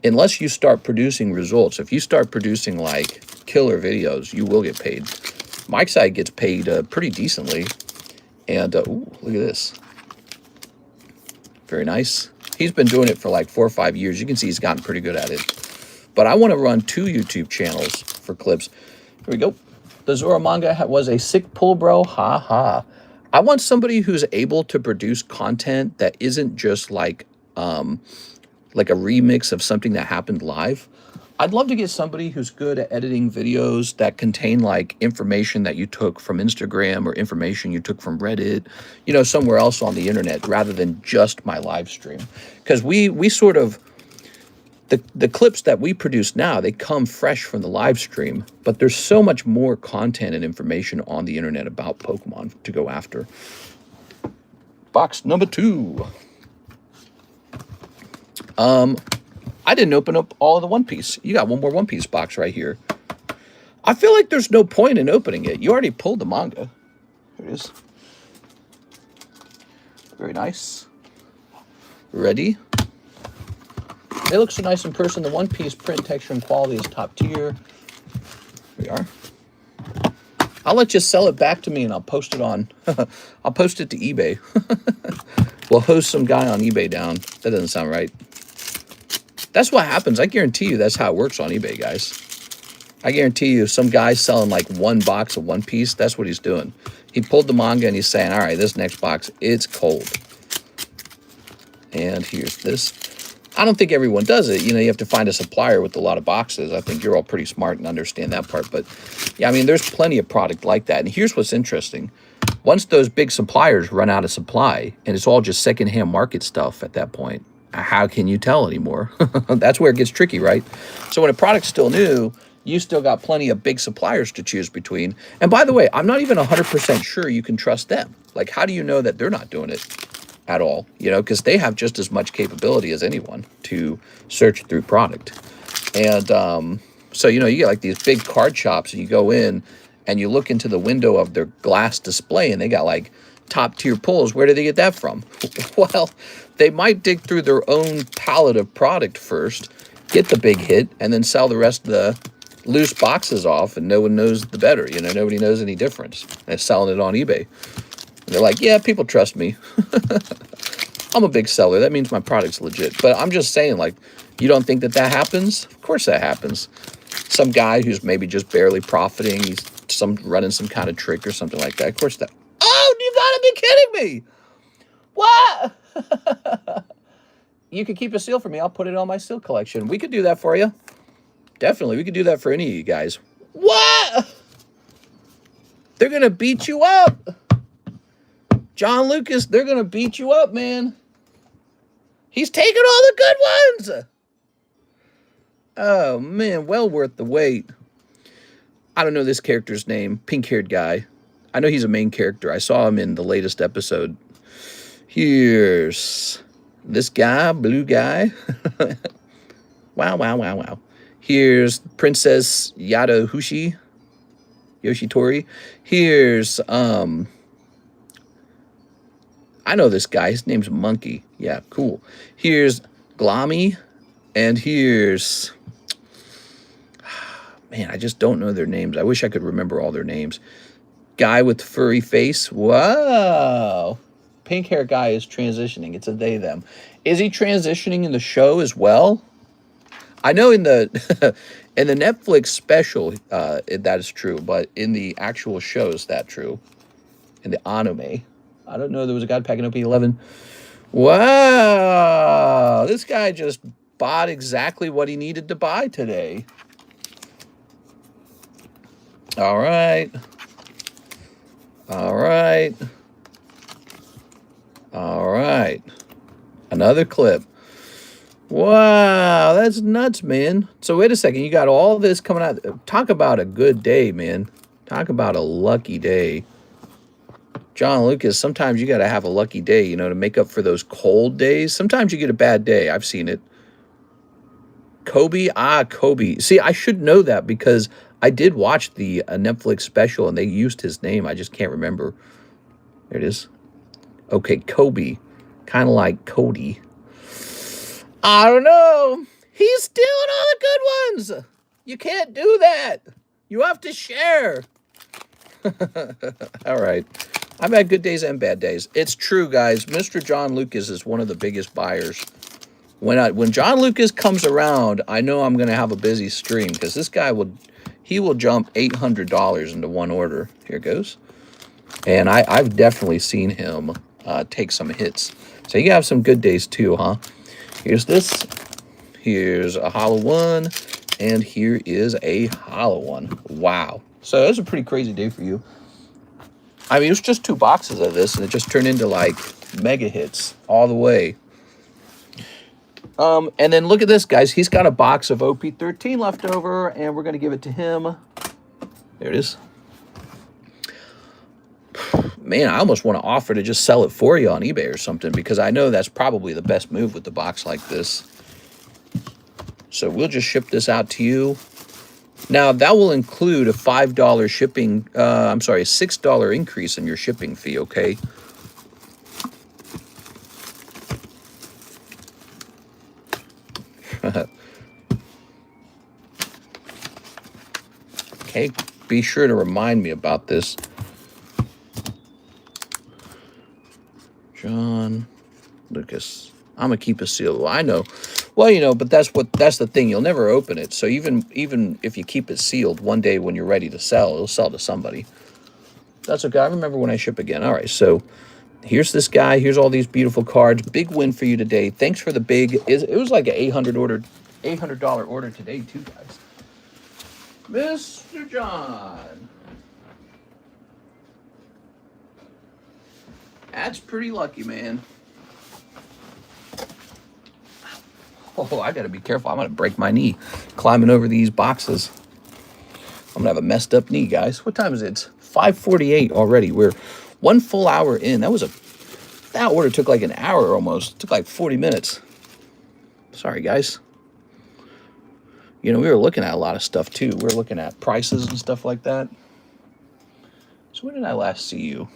unless you start producing results. If you start producing like killer videos, you will get paid. Mike's side gets paid pretty decently. And ooh, look at this. Very nice. He's been doing it for like 4 or 5 years. You can see he's gotten pretty good at it. But I want to run 2 YouTube channels for clips. Here we go. The Zora manga was a sick pull, bro. Ha ha. I want somebody who's able to produce content that isn't just like a remix of something that happened live. I'd love to get somebody who's good at editing videos that contain like information that you took from Instagram or information you took from Reddit, you know, somewhere else on the internet rather than just my live stream. Because we sort of, the clips that we produce now, they come fresh from the live stream, but there's so much more content and information on the internet about Pokemon to go after. Box number 2. I didn't open up all of the One Piece. You got one more One Piece box right here. I feel like there's no point in opening it. You already pulled the manga. Here it is. Very nice. Ready? It looks so nice in person. The One Piece print texture and quality is top tier. Here we are. I'll let you sell it back to me and I'll post it on. I'll post it to eBay. We'll host some guy on eBay down. That doesn't sound right. That's what happens. I guarantee you that's how it works on eBay, guys. I guarantee you some guy's selling like one box of One Piece. That's what he's doing. He pulled the manga and he's saying, all right, this next box, it's cold. And here's this. I don't think everyone does it. You know, you have to find a supplier with a lot of boxes. I think you're all pretty smart and understand that part. But, yeah, I mean, there's plenty of product like that. And here's what's interesting. Once those big suppliers run out of supply, and it's all just secondhand market stuff at that point, how can you tell anymore? That's where it gets tricky, right? So when a product's still new, you still got plenty of big suppliers to choose between. And by the way, I'm not even 100% sure you can trust them. Like, how do you know that they're not doing it at all? You know, because they have just as much capability as anyone to search through product. And so, you know, you get like these big card shops and you go in and you look into the window of their glass display and they got like top tier pulls. Where do they get that from? Well, they might dig through their own palette of product first, get the big hit, and then sell the rest of the loose boxes off, and no one knows the better. You know, nobody knows any difference. They're selling it on eBay. And they're like, yeah, people trust me. I'm a big seller. That means my product's legit. But I'm just saying, like, you don't think that that happens? Of course that happens. Some guy who's maybe just barely profiting, he's running some kind of trick or something like that. Of course that. Oh, you gotta be kidding me! What? You could keep a seal for me. I'll put it on my seal collection. We could do that for you. Definitely, we could do that for any of you guys. What? They're gonna beat you up. John Lucas, they're gonna beat you up, man. He's taking all the good ones. Oh, man, well worth the wait. I don't know this character's name. Pink-haired guy. I know he's a main character. I saw him in the latest episode. Here's this guy, blue guy. Wow, wow, wow, wow. Here's Princess Yoshitori. Here's, I know this guy. His name's Monkey. Yeah, cool. Here's Glommy. And here's... Man, I just don't know their names. I wish I could remember all their names. Guy with furry face. Wow. Pink hair guy is transitioning. It's a they, them. Is he transitioning in the show as well? I know in the in the Netflix special, that is true. But in the actual show, is that true? In the anime. I don't know. There was a guy packing up 11. Wow. This guy just bought exactly what he needed to buy today. All right. All right. All right. Another clip. Wow, that's nuts, man. So wait a second. You got all this coming out. Talk about a good day, man. Talk about a lucky day. John Lucas, sometimes you got to have a lucky day, you know, to make up for those cold days. Sometimes you get a bad day. I've seen it. Kobe? Ah, Kobe. See, I should know that because I did watch the Netflix special and they used his name. I just can't remember. There it is. Okay, Kobe. Kind of like Cody. I don't know. He's stealing all the good ones. You can't do that. You have to share. All right. I've had good days and bad days. It's true, guys. Mr. John Lucas is one of the biggest buyers. When John Lucas comes around, I know I'm going to have a busy stream because this guy will jump $800 into one order. Here it goes. And I've definitely seen him take some hits. So you have some good days too, huh? Here's this. Here's a hollow one. And here is a hollow one. Wow. So that was a pretty crazy day for you. I mean, it was just 2 boxes of this, and it just turned into, like, mega hits all the way. And then look at this, guys. He's got a box of OP13 left over, and we're going to give it to him. There it is. Man, I almost want to offer to just sell it for you on eBay or something, because I know that's probably the best move with the box like this. So we'll just ship this out to you. Now, that will include a $5 shipping, I'm sorry, a $6 increase in your shipping fee, okay? Okay, be sure to remind me about this. John Lucas. I'm gonna keep it sealed. Well, I know. Well, you know, but that's the thing. You'll never open it. So even if you keep it sealed, one day when you're ready to sell, it'll sell to somebody. That's okay. I remember when I ship again. All right, so here's this guy. Here's all these beautiful cards. Big win for you today. Thanks for the big. It was like an $800 order today too, guys. Mr. John. That's pretty lucky, man. Oh, I gotta be careful. I'm gonna break my knee climbing over these boxes. I'm gonna have a messed up knee, guys. What time is it? It's 5:48 already. We're 1 full hour in. That order took like an hour almost. It took like 40 minutes. Sorry, guys. You know, we were looking at a lot of stuff too. We were looking at prices and stuff like that. So when did I last see you?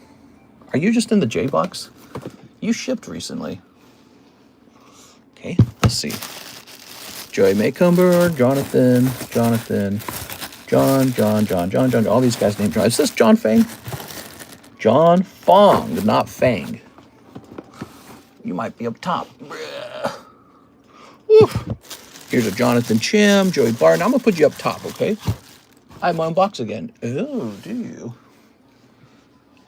Are you just in the J box? You shipped recently. Okay, let's see. Joey Maycomber, Jonathan, John. All these guys named John. Is this John Fang? John Fong, not Fang. You might be up top. Woo. Here's a Jonathan Chim, Joey Barton. I'm going to put you up top, okay? I have my own box again. Oh, do you?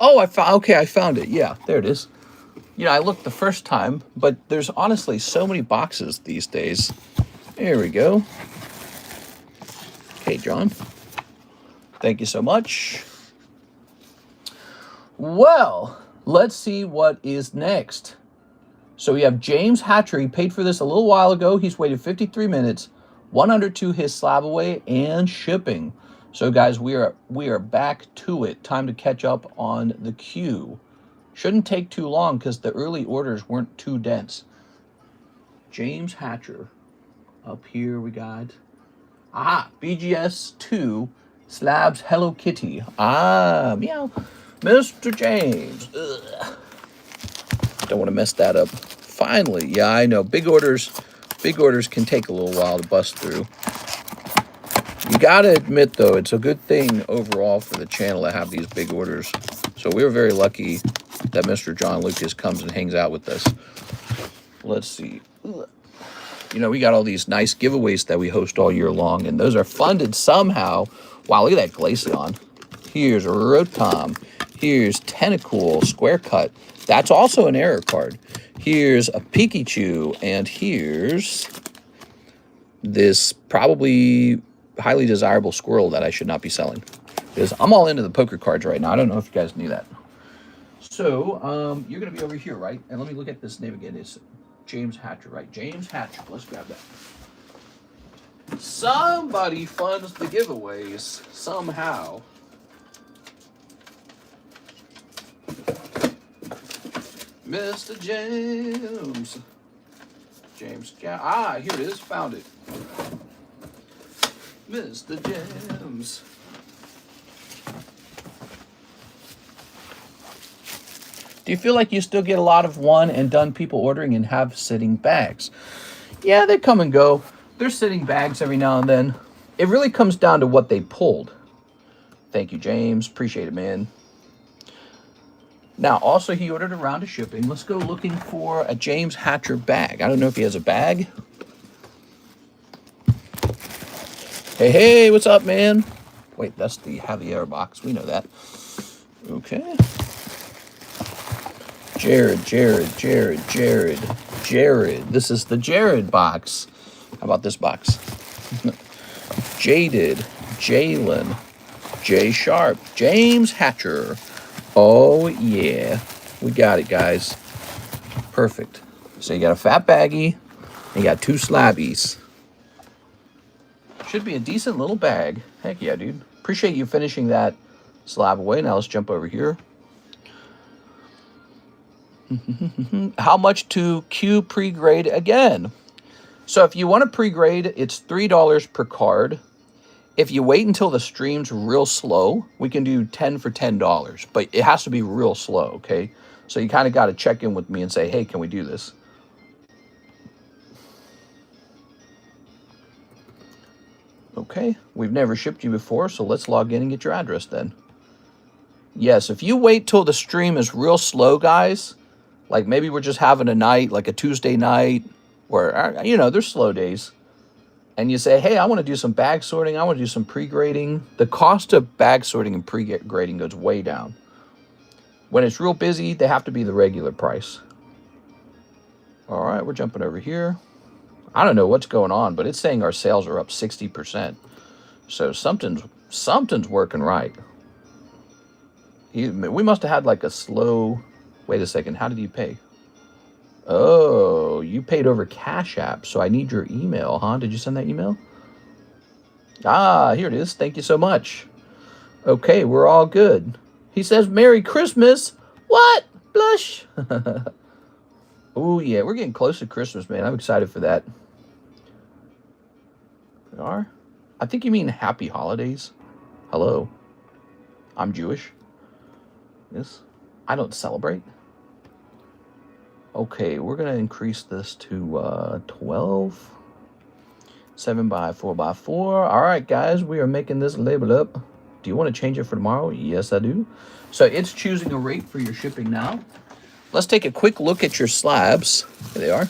Oh, I found it. Yeah, there it is. You know, I looked the first time, but there's honestly so many boxes these days. There we go. Okay, John. Thank you so much. Well, let's see what is next. So we have James Hatcher. He paid for this a little while ago. He's waited 53 minutes, 102 his slab away, and shipping. So guys, we are back to it. Time to catch up on the queue. Shouldn't take too long because the early orders weren't too dense. James Hatcher. Up here we got BGS 2 Slabs Hello Kitty. Meow. Mr. James. Ugh. Don't want to mess that up. Finally, yeah, I know. Big orders can take a little while to bust through. You gotta admit, though, it's a good thing overall for the channel to have these big orders. So we were very lucky that Mr. John Lucas comes and hangs out with us. Let's see. You know, we got all these nice giveaways that we host all year long, and those are funded somehow. Wow, look at that Glaceon. Here's Rotom. Here's Tentacool Square Cut. That's also an error card. Here's a Pikachu, and here's this probably highly desirable squirrel that I should not be selling. Because I'm all into the poker cards right now. I don't know if you guys knew that. So, you're going to be over here, right? And let me look at this name again. It's James Hatcher, right? James Hatcher. Let's grab that. Somebody funds the giveaways somehow. Mr. James. Here it is. Found it. Mr. James. Do you feel like you still get a lot of one and done people ordering and have sitting bags? Yeah, they come and go. There's sitting bags every now and then. It really comes down to what they pulled. Thank you, James. Appreciate it, man. Now, also, he ordered a round of shipping. Let's go looking for a James Hatcher bag. I don't know if he has a bag. Hey, what's up, man? Wait, that's the Javier box. We know that. Okay. Jared. This is the Jared box. How about this box? Jaded, Jalen, J Sharp, James Hatcher. Oh, yeah. We got it, guys. Perfect. So you got a fat baggie, and you got 2 slabbies. Should be a decent little bag. Heck yeah, dude. Appreciate you finishing that slab away. Now let's jump over here. How much to Q pre-grade again? So if you want to pre-grade, it's $3 per card. If you wait until the stream's real slow, we can do 10 for $10, but it has to be real slow, okay? So you kind of got to check in with me and say, hey, can we do this? Okay, we've never shipped you before, so let's log in and get your address then. Yes, if you wait till the stream is real slow, guys, like maybe we're just having a night, like a Tuesday night, where, you know, there's slow days, and you say, hey, I want to do some bag sorting, I want to do some pre-grading, the cost of bag sorting and pre-grading goes way down. When it's real busy, they have to be the regular price. All right, we're jumping over here. I don't know what's going on, but it's saying our sales are up 60%. So something's working right. We must have had like a slow... Wait a second, how did you pay? Oh, you paid over Cash App, so I need your email, huh? Did you send that email? Ah, here it is. Thank you so much. Okay, we're all good. He says, Merry Christmas. What? Blush. Oh, yeah, we're getting close to Christmas, man. I'm excited for that. We are? I think you mean Happy Holidays. Hello. I'm Jewish. Yes. I don't celebrate. Okay, we're going to increase this to 12. 7 by 4 by 4. All right, guys, we are making this label up. Do you want to change it for tomorrow? Yes, I do. So it's choosing a rate for your shipping now. Let's take a quick look at your slabs. There they are.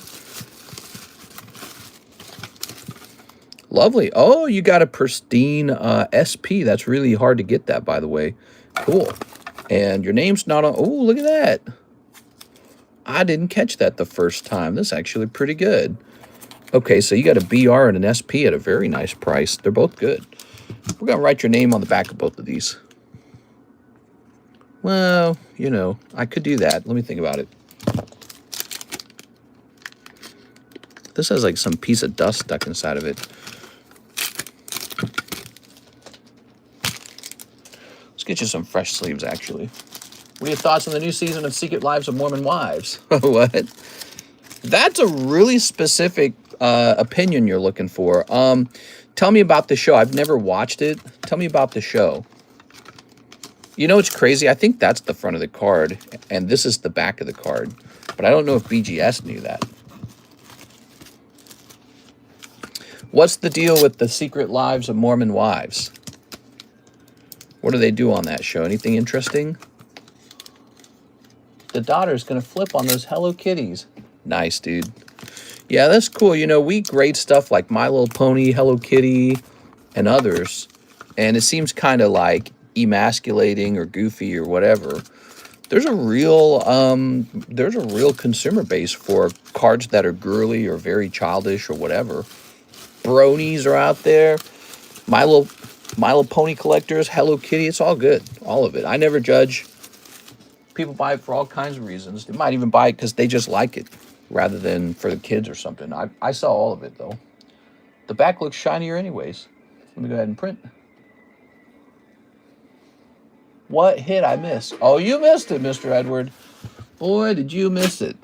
Lovely. Oh, you got a pristine SP. That's really hard to get that, by the way. Cool. And your name's not on... Oh, look at that. I didn't catch that the first time. That's actually pretty good. Okay, so you got a BR and an SP at a very nice price. They're both good. We're going to write your name on the back of both of these. Well, you know, I could do that. Let me think about it. This has like some piece of dust stuck inside of it. Let's get you some fresh sleeves, actually. What are your thoughts on the new season of Secret Lives of Mormon Wives? What? That's a really specific opinion you're looking for. Tell me about the show. I've never watched it. Tell me about the show. You know, it's crazy. I think that's the front of the card, and this is the back of the card. But I don't know if BGS knew that. What's the deal with the Secret Lives of Mormon Wives? What do they do on that show? Anything interesting? The daughter's going to flip on those Hello Kitties. Nice, dude. Yeah, that's cool. You know, we grade stuff like My Little Pony, Hello Kitty, and others. And it seems kind of like emasculating or goofy or whatever. There's a real consumer base for cards that are girly or very childish or whatever. Bronies are out there. My Little Pony collectors, Hello Kitty, it's all good. All of it. I never judge. People buy it for all kinds of reasons. They might even buy it because they just like it rather than for the kids or something. I saw all of it, though. The back looks shinier anyways. Let me go ahead and print. What hit I missed? Oh, you missed it, Mr. Edward. Boy, did you miss it.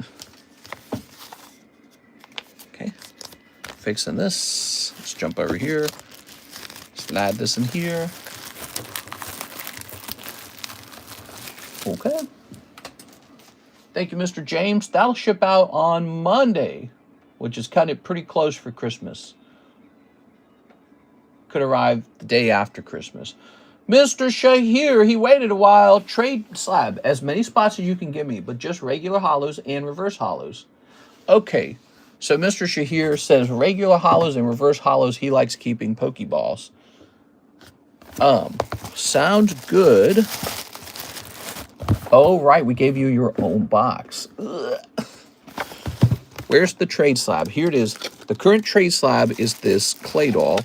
Okay. Fixing this. Let's jump over here. Slide this in here. Okay. Thank you, Mr. James. That'll ship out on Monday, which is kind of pretty close for Christmas. Could arrive the day after Christmas. Mr. Shahir, he waited a while. Trade slab. As many spots as you can give me, but just regular hollows and reverse hollows. Okay. So Mr. Shahir says regular hollows and reverse hollows. He likes keeping Pokeballs. Sounds good. Oh, right. We gave you your own box. Ugh. Where's the trade slab? Here it is. The current trade slab is this clay doll,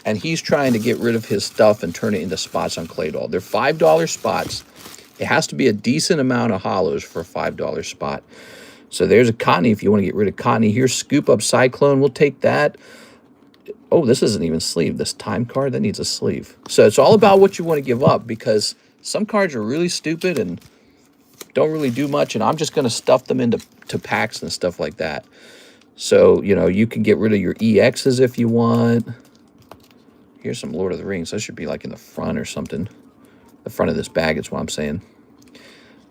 and he's trying to get rid of his stuff and turn it into spots on clay doll. They're $5 spots. It has to be a decent amount of hollows for a $5 spot. So there's a Cottonee if you want to get rid of Cottonee. Here's Scoop Up Cyclone. We'll take that. Oh, this isn't even sleeve. This time card, that needs a sleeve. So it's all about what you want to give up, because some cards are really stupid and don't really do much, and I'm just going to stuff them into packs and stuff like that. So, you know, you can get rid of your EXs if you want. Here's some Lord of the Rings. That should be like in the front or something. The front of this bag is what I'm saying.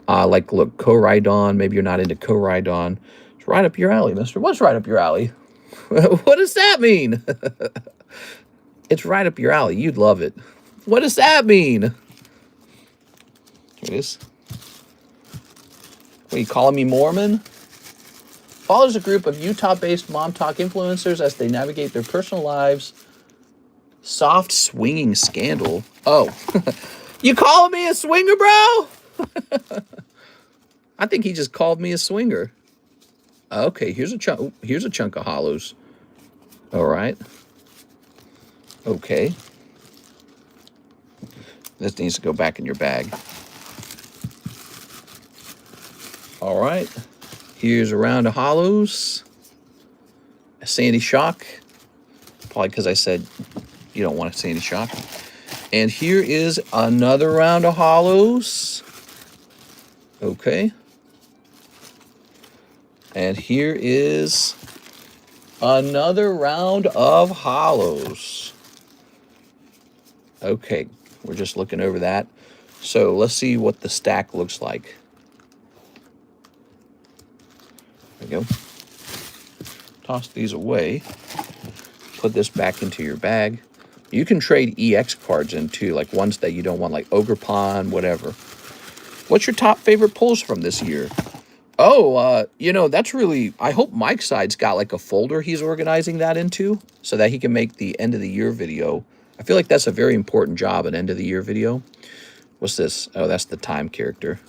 Like, look, Koraidon. Maybe you're not into Koraidon. It's right up your alley, mister. What's right up your alley? What does that mean? It's right up your alley. You'd love it. What does that mean? Here it is. What, are you calling me Mormon? Follows a group of Utah-based mom talk influencers as they navigate their personal lives. Soft swinging scandal. Oh, you calling me a swinger, bro? I think he just called me a swinger. Okay, here's a chunk. Oh, here's a chunk of hollows. All right. Okay. This needs to go back in your bag. All right. Here's a round of hollows. A Sandy Shock. Probably because I said you don't want a Sandy Shock. And here is another round of hollows. Okay. And here is another round of hollows. Okay, we're just looking over that. So let's see what the stack looks like. There we go. Toss these away. Put this back into your bag. You can trade EX cards in too, like ones that you don't want, like Ogre Pond, whatever. What's your top favorite pulls from this year? Oh, you know, that's really, I hope Mike's side's got like a folder he's organizing that into so that he can make the end of the year video. I feel like that's a very important job, an end of the year video. What's this? Oh, that's the time character.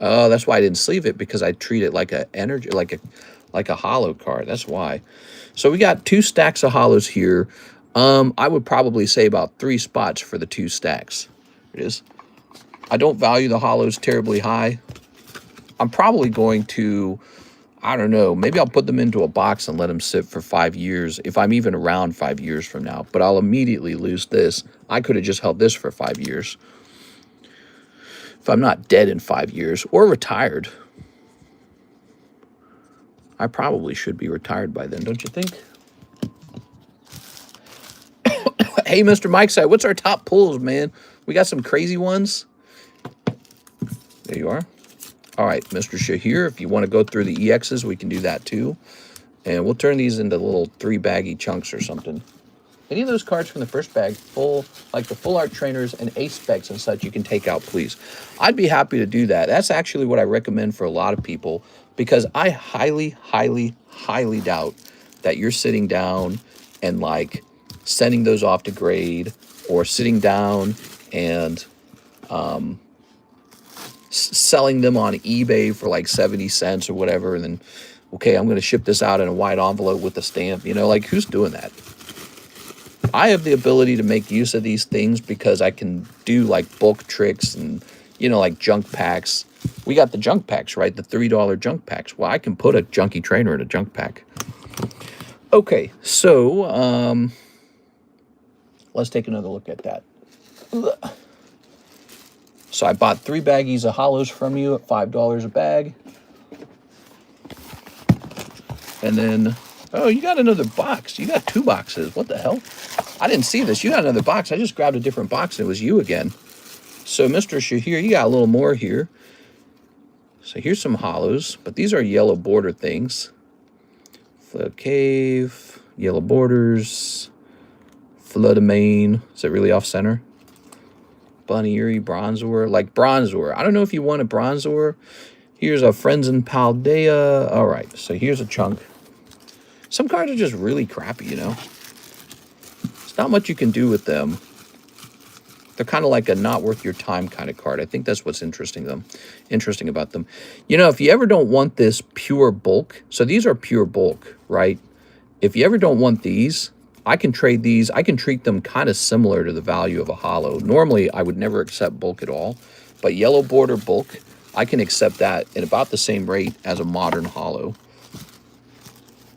Oh, that's why I didn't sleeve it, because I treat it like a energy, like a hollow card. That's why. So we got 2 stacks of hollows here. I would probably say about 3 spots for the 2 stacks. It is. I don't value the hollows terribly high. I'm probably going to, I don't know, maybe I'll put them into a box and let them sit for 5 years, if I'm even around 5 years from now. But I'll immediately lose this. I could have just held this for 5 years. If I'm not dead in 5 years, or retired. I probably should be retired by then, don't you think? Hey, Mr. Mike side, what's our top pulls, man? We got some crazy ones. There you are. All right, Mr. Shahir, if you want to go through the EXs, we can do that too. And we'll turn these into little 3-baggy chunks or something. Any of those cards from the first bag, full, like the full art trainers and ace specs and such, you can take out, please. I'd be happy to do that. That's actually what I recommend for a lot of people, because I highly, highly, highly doubt that you're sitting down and like sending those off to grade, or sitting down and selling them on eBay for like 70 cents or whatever, and then, okay, I'm going to ship this out in a white envelope with a stamp. You know, like, who's doing that? I have the ability to make use of these things because I can do like bulk tricks and, you know, like junk packs. We got the junk packs, right? The $3 junk packs. Well, I can put a junky trainer in a junk pack. Okay, so let's take another look at that. So I bought 3 baggies of hollows from you at $5 a bag. And then, oh, you got another box. You got 2 boxes. What the hell? I didn't see this. You got another box. I just grabbed a different box and it was you again. So, Mr. Shahir, you got a little more here. So here's some hollows, but these are yellow border things. Flood Cave, yellow borders, Flood Main. Is it really off center? Bunny Erie, Bronzor, like Bronzor. I don't know if you want a Bronzor. Here's a Friends in Paldea. All right, so here's a chunk. Some cards are just really crappy, you know. There's not much you can do with them. They're kind of like a not worth your time kind of card. I think that's what's interesting about them. You know, if you ever don't want this pure bulk, so these are pure bulk, right? If you ever don't want these, I can trade these. I can treat them kind of similar to the value of a hollow. Normally, I would never accept bulk at all, but yellow border bulk, I can accept that at about the same rate as a modern hollow.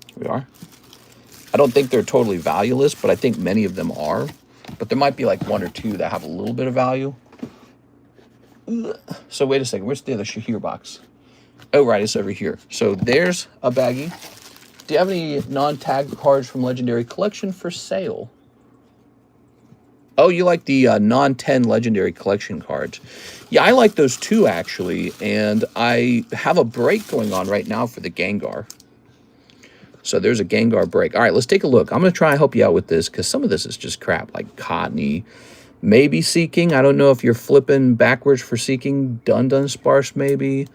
Here we are. I don't think they're totally valueless, but I think many of them are. But there might be like 1 or 2 that have a little bit of value. So wait a second. Where's the other Shahir box? Oh, right. It's over here. So there's a baggie. Do you have any non-tagged cards from Legendary Collection for sale? Oh, you like the non-10 Legendary Collection cards. Yeah, I like those too, actually. And I have a break going on right now for the Gengar. So there's a Gengar break. All right, let's take a look. I'm going to try and help you out with this because some of this is just crap, like Cottony. Maybe Seeking. I don't know if you're flipping backwards for Seeking. Dunsparce, maybe.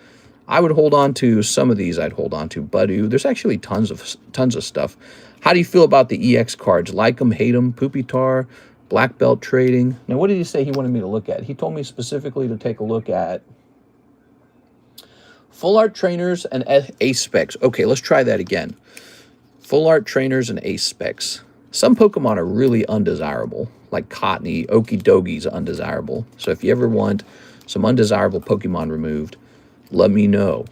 I would hold on to some of these. I'd hold on to Budu. There's actually tons of stuff. How do you feel about the EX cards? Like them, hate them, Pupitar, Black Belt Trading. Now, what did he say he wanted me to look at? He told me specifically to take a look at Full Art Trainers and Ace Specs. Okay, let's try that again. Full Art Trainers and Ace Specs. Some Pokemon are really undesirable, like Cottony. Okidogi's undesirable. So if you ever want some undesirable Pokemon removed, let me know.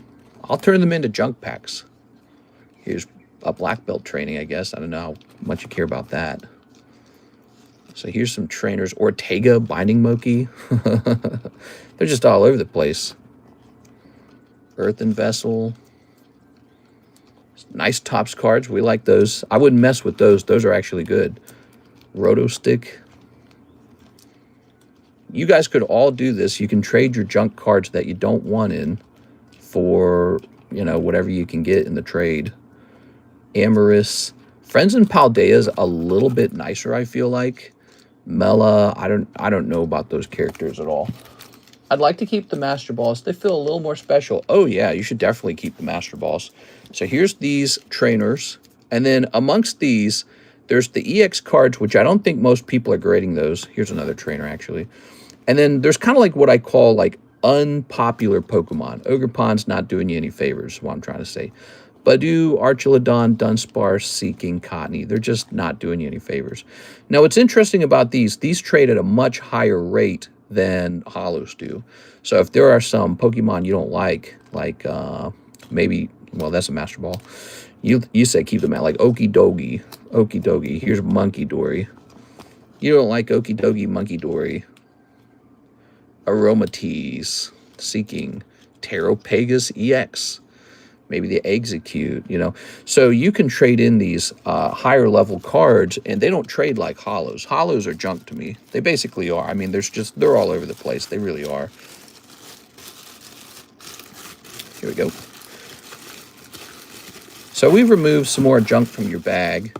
I'll turn them into junk packs. Here's a Black Belt training, I guess. I don't know how much you care about that. So here's some trainers. Ortega, Binding Moki. They're just all over the place. Earthen Vessel. Nice Tops cards. We like those. I wouldn't mess with those. Those are actually good. Roto Stick. You guys could all do this. You can trade your junk cards that you don't want in for, you know, whatever you can get in the trade. Amorous. Friends and Paldea's a little bit nicer, I feel like. Mela, I don't know about those characters at all. I'd like to keep the Master Balls. They feel a little more special. Oh, yeah, you should definitely keep the Master Balls. So here's these trainers. And then amongst these, there's the EX cards, which I don't think most people are grading those. Here's another trainer, actually. And then there's kind of like what I call like unpopular Pokemon. Ogerpon's not doing you any favors, is what I'm trying to say. Budu, Archelodon, Dunsparce, Seeking, Cottony. They're just not doing you any favors. Now, what's interesting about these trade at a much higher rate than Holos do. So if there are some Pokemon you don't like maybe, well, that's a Master Ball. You say keep them at like Okidogi. Okidogi. Here's Monkey Dory. You don't like Okidogi, Monkey Dory. Aromatisse, Seeking, Terrapegas EX, maybe the Execute, you know. So you can trade in these higher level cards, and they don't trade like Holos. Holos are junk to me. They basically are. I mean, they're all over the place. They really are. Here we go. So we've removed some more junk from your bag.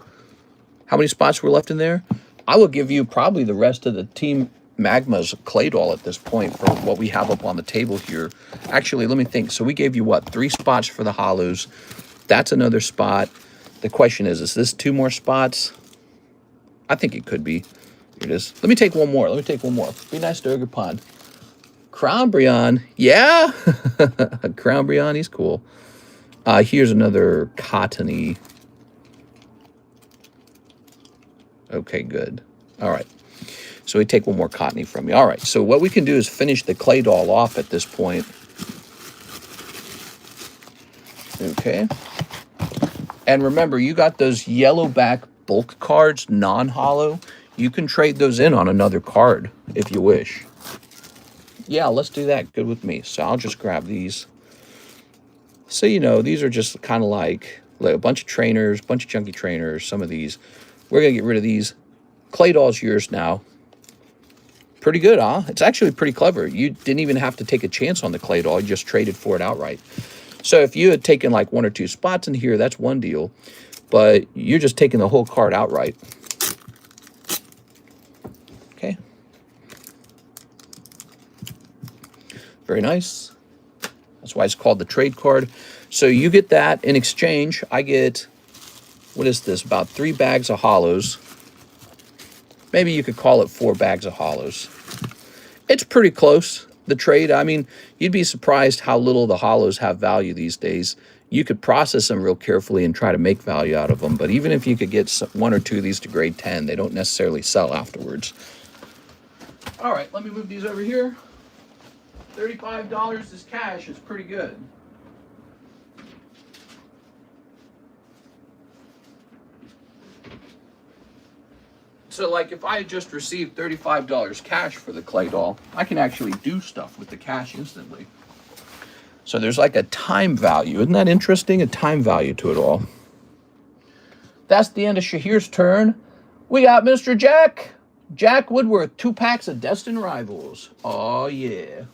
How many spots were left in there? I will give you probably the rest of the Team Magma's Claydol at this point for what we have up on the table here. Actually, let me think. So we gave you, what, 3 spots for the Holos. That's another spot. The question is this 2 more spots? I think it could be. Here it is. Let me take one more. Be nice to Ogerpon. Umbreon. Yeah. Umbreon, he's cool. Here's another Cottony. Okay, good. All right. So we take one more Cottony from you. All right, so what we can do is finish the Claydol off at this point. Okay. And remember, you got those Yellowback bulk cards, non-holo. You can trade those in on another card if you wish. Yeah, let's do that. Good with me. So I'll just grab these. So, you know, these are just kind of like a bunch of trainers, bunch of junky trainers, some of these. We're going to get rid of these. Claydol's yours now. Pretty good, huh? It's actually pretty clever. You didn't even have to take a chance on the Claydol. You just traded for it outright. So if you had taken like 1 or 2 spots in here, that's one deal. But you're just taking the whole card outright. Okay. Very nice. That's why it's called the trade card. So you get that. In exchange, I get, what is this, about 3 bags of Holos. Maybe you could call it 4 bags of Holos. It's pretty close, the trade. I mean, you'd be surprised how little the Holos have value these days. You could process them real carefully and try to make value out of them. But even if you could get 1 or 2 of these to grade 10, they don't necessarily sell afterwards. All right, let me move these over here. $35 is cash. It's pretty good. So, like, if I had just received $35 cash for the Claydol, I can actually do stuff with the cash instantly. So there's like a time value. Isn't that interesting? A time value to it all. that's the end of Shahir's turn. We got Mr. Jack Woodworth, 2 packs of Destined Rivals. Oh, yeah.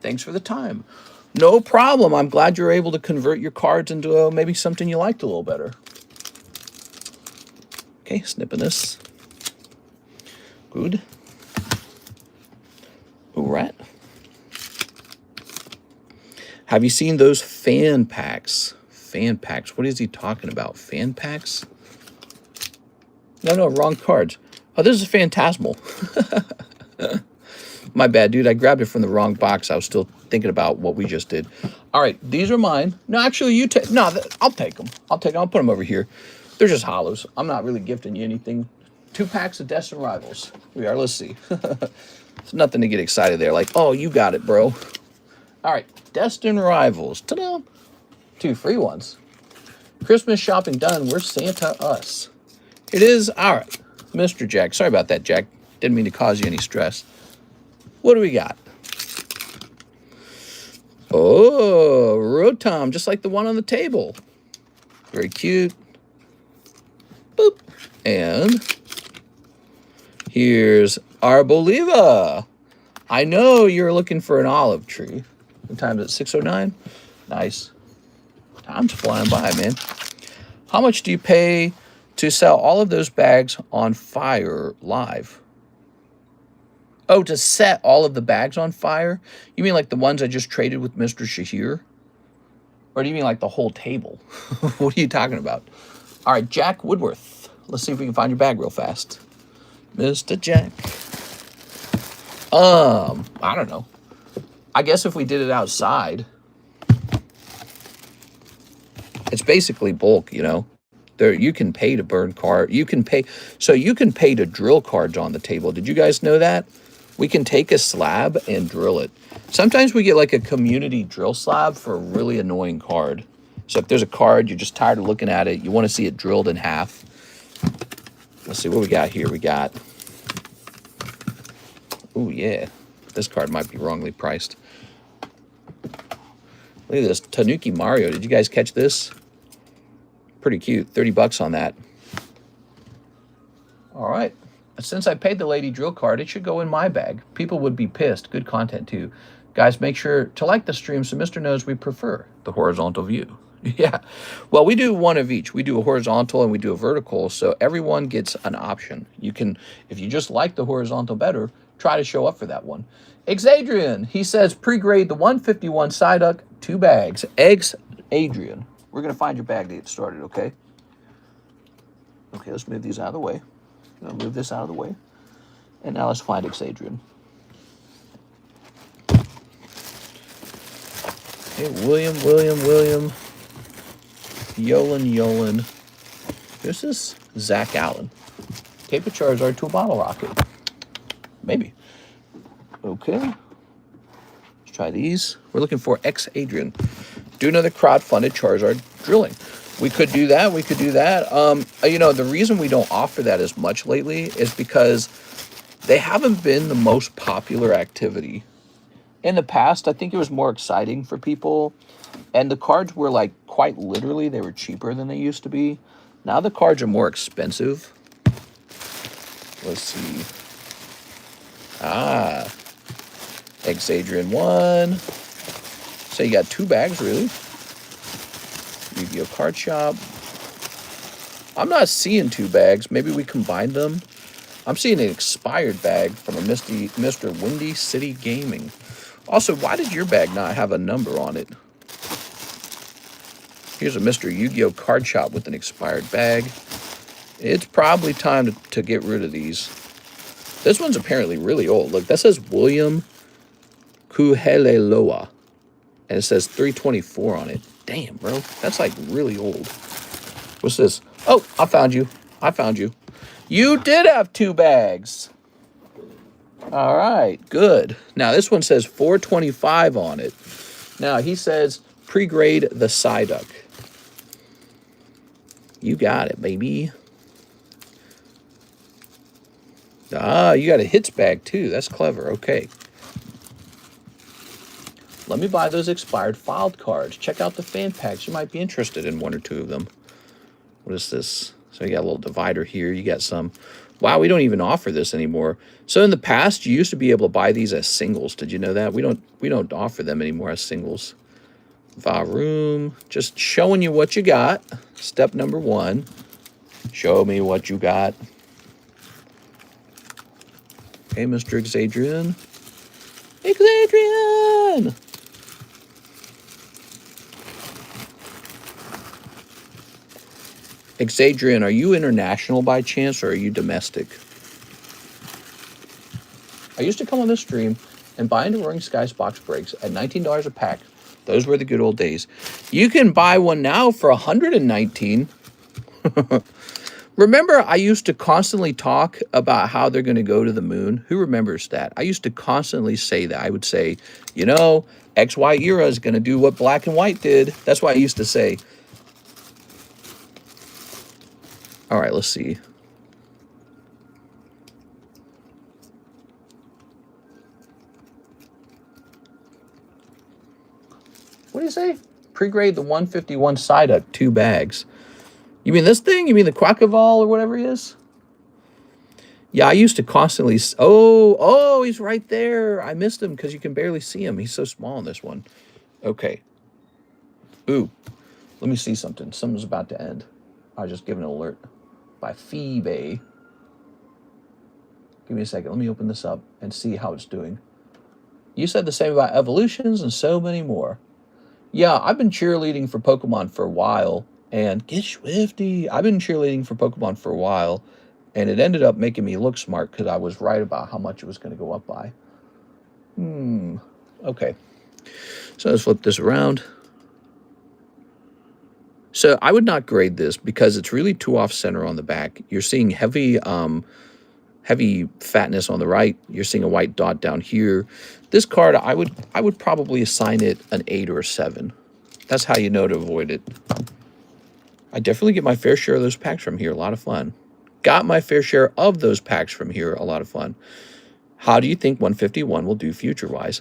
Thanks for the time. No problem. I'm glad you're able to convert your cards into maybe something you liked a little better. Okay, snipping this. Good. All right. Have you seen those fan packs? Fan packs. What is he talking about? Fan packs? No, wrong cards. Oh, this is Phantasmal. My bad, dude. I grabbed it from the wrong box. I was still thinking about what we just did. All right, these are mine. No, actually, you take... No, I'll take them. I'll put them over here. They're just hollows. I'm not really gifting you anything. 2 packs of Destined Rivals. Here we are. Let's see. It's nothing to get excited there. Like, oh, you got it, bro. All right, Destined Rivals. Ta-da! 2 free ones. Christmas shopping done. Where's Santa us? It is. All right, Mr. Jack. Sorry about that, Jack. Didn't mean to cause you any stress. What do we got? Oh, Rotom, just like the one on the table. Very cute. Boop. And here's Arboliva. I know you're looking for an olive tree. What time is it? 6:09? Nice. Time's flying by, man. How much do you pay to sell all of those bags on fire live? Oh, to set all of the bags on fire? You mean like the ones I just traded with Mr. Shahir? Or do you mean like the whole table? What are you talking about? All right, Jack Woodworth. Let's see if we can find your bag real fast. Mr. Jack. I don't know. I guess if we did it outside, it's basically bulk, you know. There, you can pay to burn card. You can pay, so you can pay to drill cards on the table. Did you guys know that? We can take a slab and drill it. Sometimes we get like a community drill slab for a really annoying card. So if there's a card, you're just tired of looking at it, you want to see it drilled in half. Let's see what we got here. We got, oh yeah, this card might be wrongly priced. Look at this, Tanuki Mario. Did you guys catch this? Pretty cute, 30 bucks on that. All right. Since I paid the lady drill card, it should go in my bag. People would be pissed. Good content, too. Guys, make sure to like the stream so Mr. knows we prefer the horizontal view. Yeah. Well, we do one of each. We do a horizontal and we do a vertical, so everyone gets an option. You can, if you just like the horizontal better, try to show up for that one. Adrian, he says, pre-grade the 151 Psyduck, 2 bags. Adrian, we're going to find your bag to get started, okay? Okay, let's move these out of the way. I'm going to move this out of the way. And now let's find Adrian. Okay, William. Yolan. Who's this? Zach Allen. Tape a Charizard to a bottle rocket. Maybe. Okay. Let's try these. We're looking for Adrian. Do another crowdfunded Charizard drilling. We could do that. You know, the reason we don't offer that as much lately is because they haven't been the most popular activity. In the past, I think it was more exciting for people. And the cards were like, quite literally, they were cheaper than they used to be. Now the cards are more expensive. Let's see. Adrian 1. So you got 2 bags, really? Yu-Gi-Oh! Card Shop. I'm not seeing 2 bags. Maybe we combined them. I'm seeing an expired bag from a Mr. Windy City Gaming. Also, why did your bag not have a number on it? Here's a Mr. Yu-Gi-Oh! Card Shop with an expired bag. It's probably time to get rid of these. This one's apparently really old. Look, that says William Kuheleloa. And it says 324 on it. Damn, bro. That's like really old. What's this? Oh, I found you. You did have 2 bags. All right, good. Now, this one says 425 on it. Now, he says pre-grade the Psyduck. You got it, baby. Ah, you got a hits bag, too. That's clever. Okay. Let me buy those expired filed cards. Check out the fan packs. You might be interested in 1 or 2 of them. What is this? So you got a little divider here. You got some. Wow, we don't even offer this anymore. So in the past, you used to be able to buy these as singles. Did you know that? We don't offer them anymore as singles. Varoom. Just showing you what you got. Step number 1. Show me what you got. Okay, Mr. Exadrian. Exadrian! Exadrian, are you international by chance, or are you domestic? I used to come on this stream and buy into Roaring Skies box breaks at $19 a pack. Those were the good old days. You can buy one now for $119. Remember, I used to constantly talk about how they're going to go to the moon? Who remembers that? I used to constantly say that. I would say, you know, XY era is going to do what black and white did. That's what I used to say. All right, let's see. What do you say? Pre-grade the 151 Psyduck, 2 bags. You mean this thing? You mean the Quackavall or whatever he is? Yeah, I used to constantly... Oh, he's right there. I missed him because you can barely see him. He's so small in this one. Okay. Ooh, let me see something. Something's about to end. I just give an alert by Phoebe. Give me a second. Let me open this up and see how it's doing. You said the same about evolutions and so many more. Yeah, I've been cheerleading for Pokemon for a while. And get Swifty. I've been cheerleading for Pokemon for a while. And it ended up making me look smart because I was right about how much it was going to go up by. Okay. So let's flip this around. So I would not grade this because it's really too off-center on the back. You're seeing heavy fatness on the right. You're seeing a white dot down here. This card, I would probably assign it an 8 or a 7. That's how you know to avoid it. I definitely get my fair share of those packs from here. A lot of fun. Got my fair share of those packs from here. A lot of fun. How do you think 151 will do future-wise?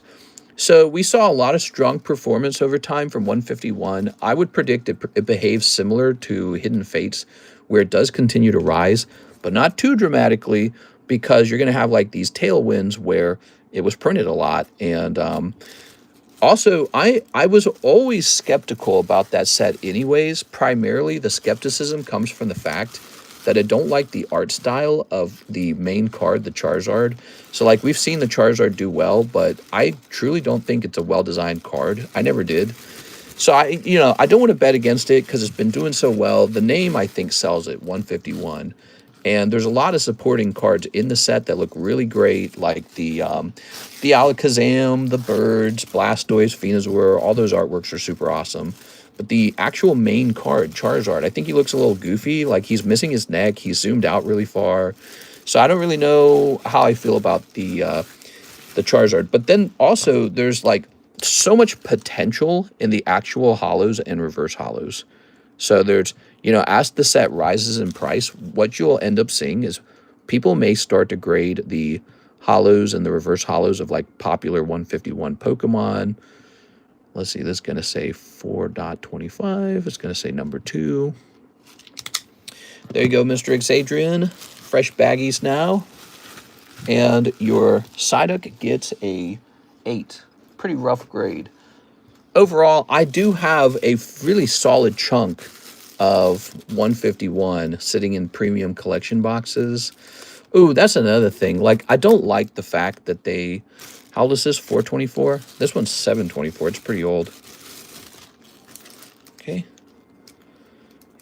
So we saw a lot of strong performance over time from 151. I would predict it behaves similar to Hidden Fates, where it does continue to rise, but not too dramatically, because you're going to have like these tailwinds where it was printed a lot. And also, I was always skeptical about that set anyways. Primarily, the skepticism comes from the fact that I don't like the art style of the main card, the Charizard. So, like, we've seen the Charizard do well, but I truly don't think it's a well-designed card. I never did. So, I don't want to bet against it because it's been doing so well. The name, I think, sells it, 151. And there's a lot of supporting cards in the set that look really great, like the Alakazam, the Birds, Blastoise, Venusaur. All those artworks are super awesome. But the actual main card, Charizard, I think he looks a little goofy. Like, he's missing his neck. He's zoomed out really far. So I don't really know how I feel about the Charizard. But then also, there's, like, so much potential in the actual holos and reverse holos. So there's... as the set rises in price, what you'll end up seeing is people may start to grade the holos and the reverse holos of like popular 151 Pokemon. Let's see, this is going to say 4.25. It's going to say number 2. There you go, Mr. Exadrian. Fresh baggies now. And your Psyduck gets a 8. Pretty rough grade. Overall, I do have a really solid chunk of 151 sitting in premium collection boxes. Ooh, that's another thing. Like, I don't like the fact that they... How old is this? 424? This one's 724. It's pretty old. Okay.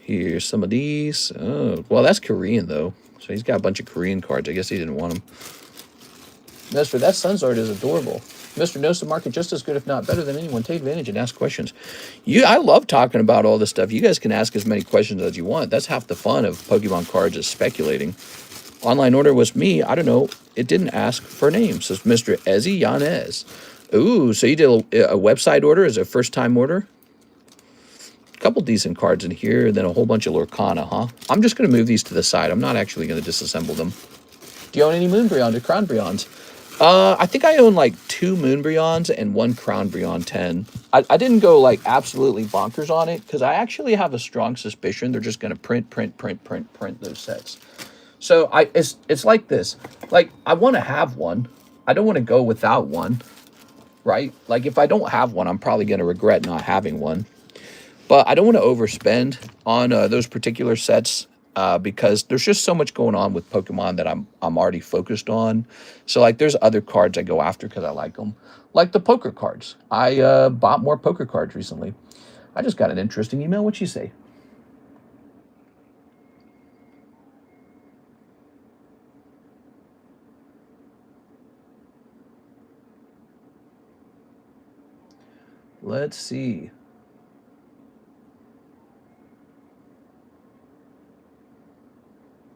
Here's some of these. Oh, well, that's Korean, though. So he's got a bunch of Korean cards. I guess he didn't want them. Mister, that Sunzard is adorable. Mr. knows the market just as good, if not better than anyone. Take advantage and ask questions. I love talking about all this stuff. You guys can ask as many questions as you want. That's half the fun of Pokemon cards, is speculating. Online order was me. I don't know. It didn't ask for names. So it's Mr. Ezzy Yanez. Ooh, so you did a website order as a first-time order? A couple decent cards in here, and then a whole bunch of Lorcana, huh? I'm just going to move these to the side. I'm not actually going to disassemble them. Do you own any Moonbreon or Cronbreons? I think I own like 2 Moonbreons and 1 Crownbreon 10. I didn't go like absolutely bonkers on it because I actually have a strong suspicion they're just going to print those sets. So it's like this. Like, I want to have one. I don't want to go without one, right? Like, if I don't have one, I'm probably going to regret not having one. But I don't want to overspend on those particular sets because there's just so much going on with Pokemon that I'm already focused on. So, like, there's other cards I go after because I like them. Like the poker cards. I bought more poker cards recently. I just got an interesting email. What you say? Let's see.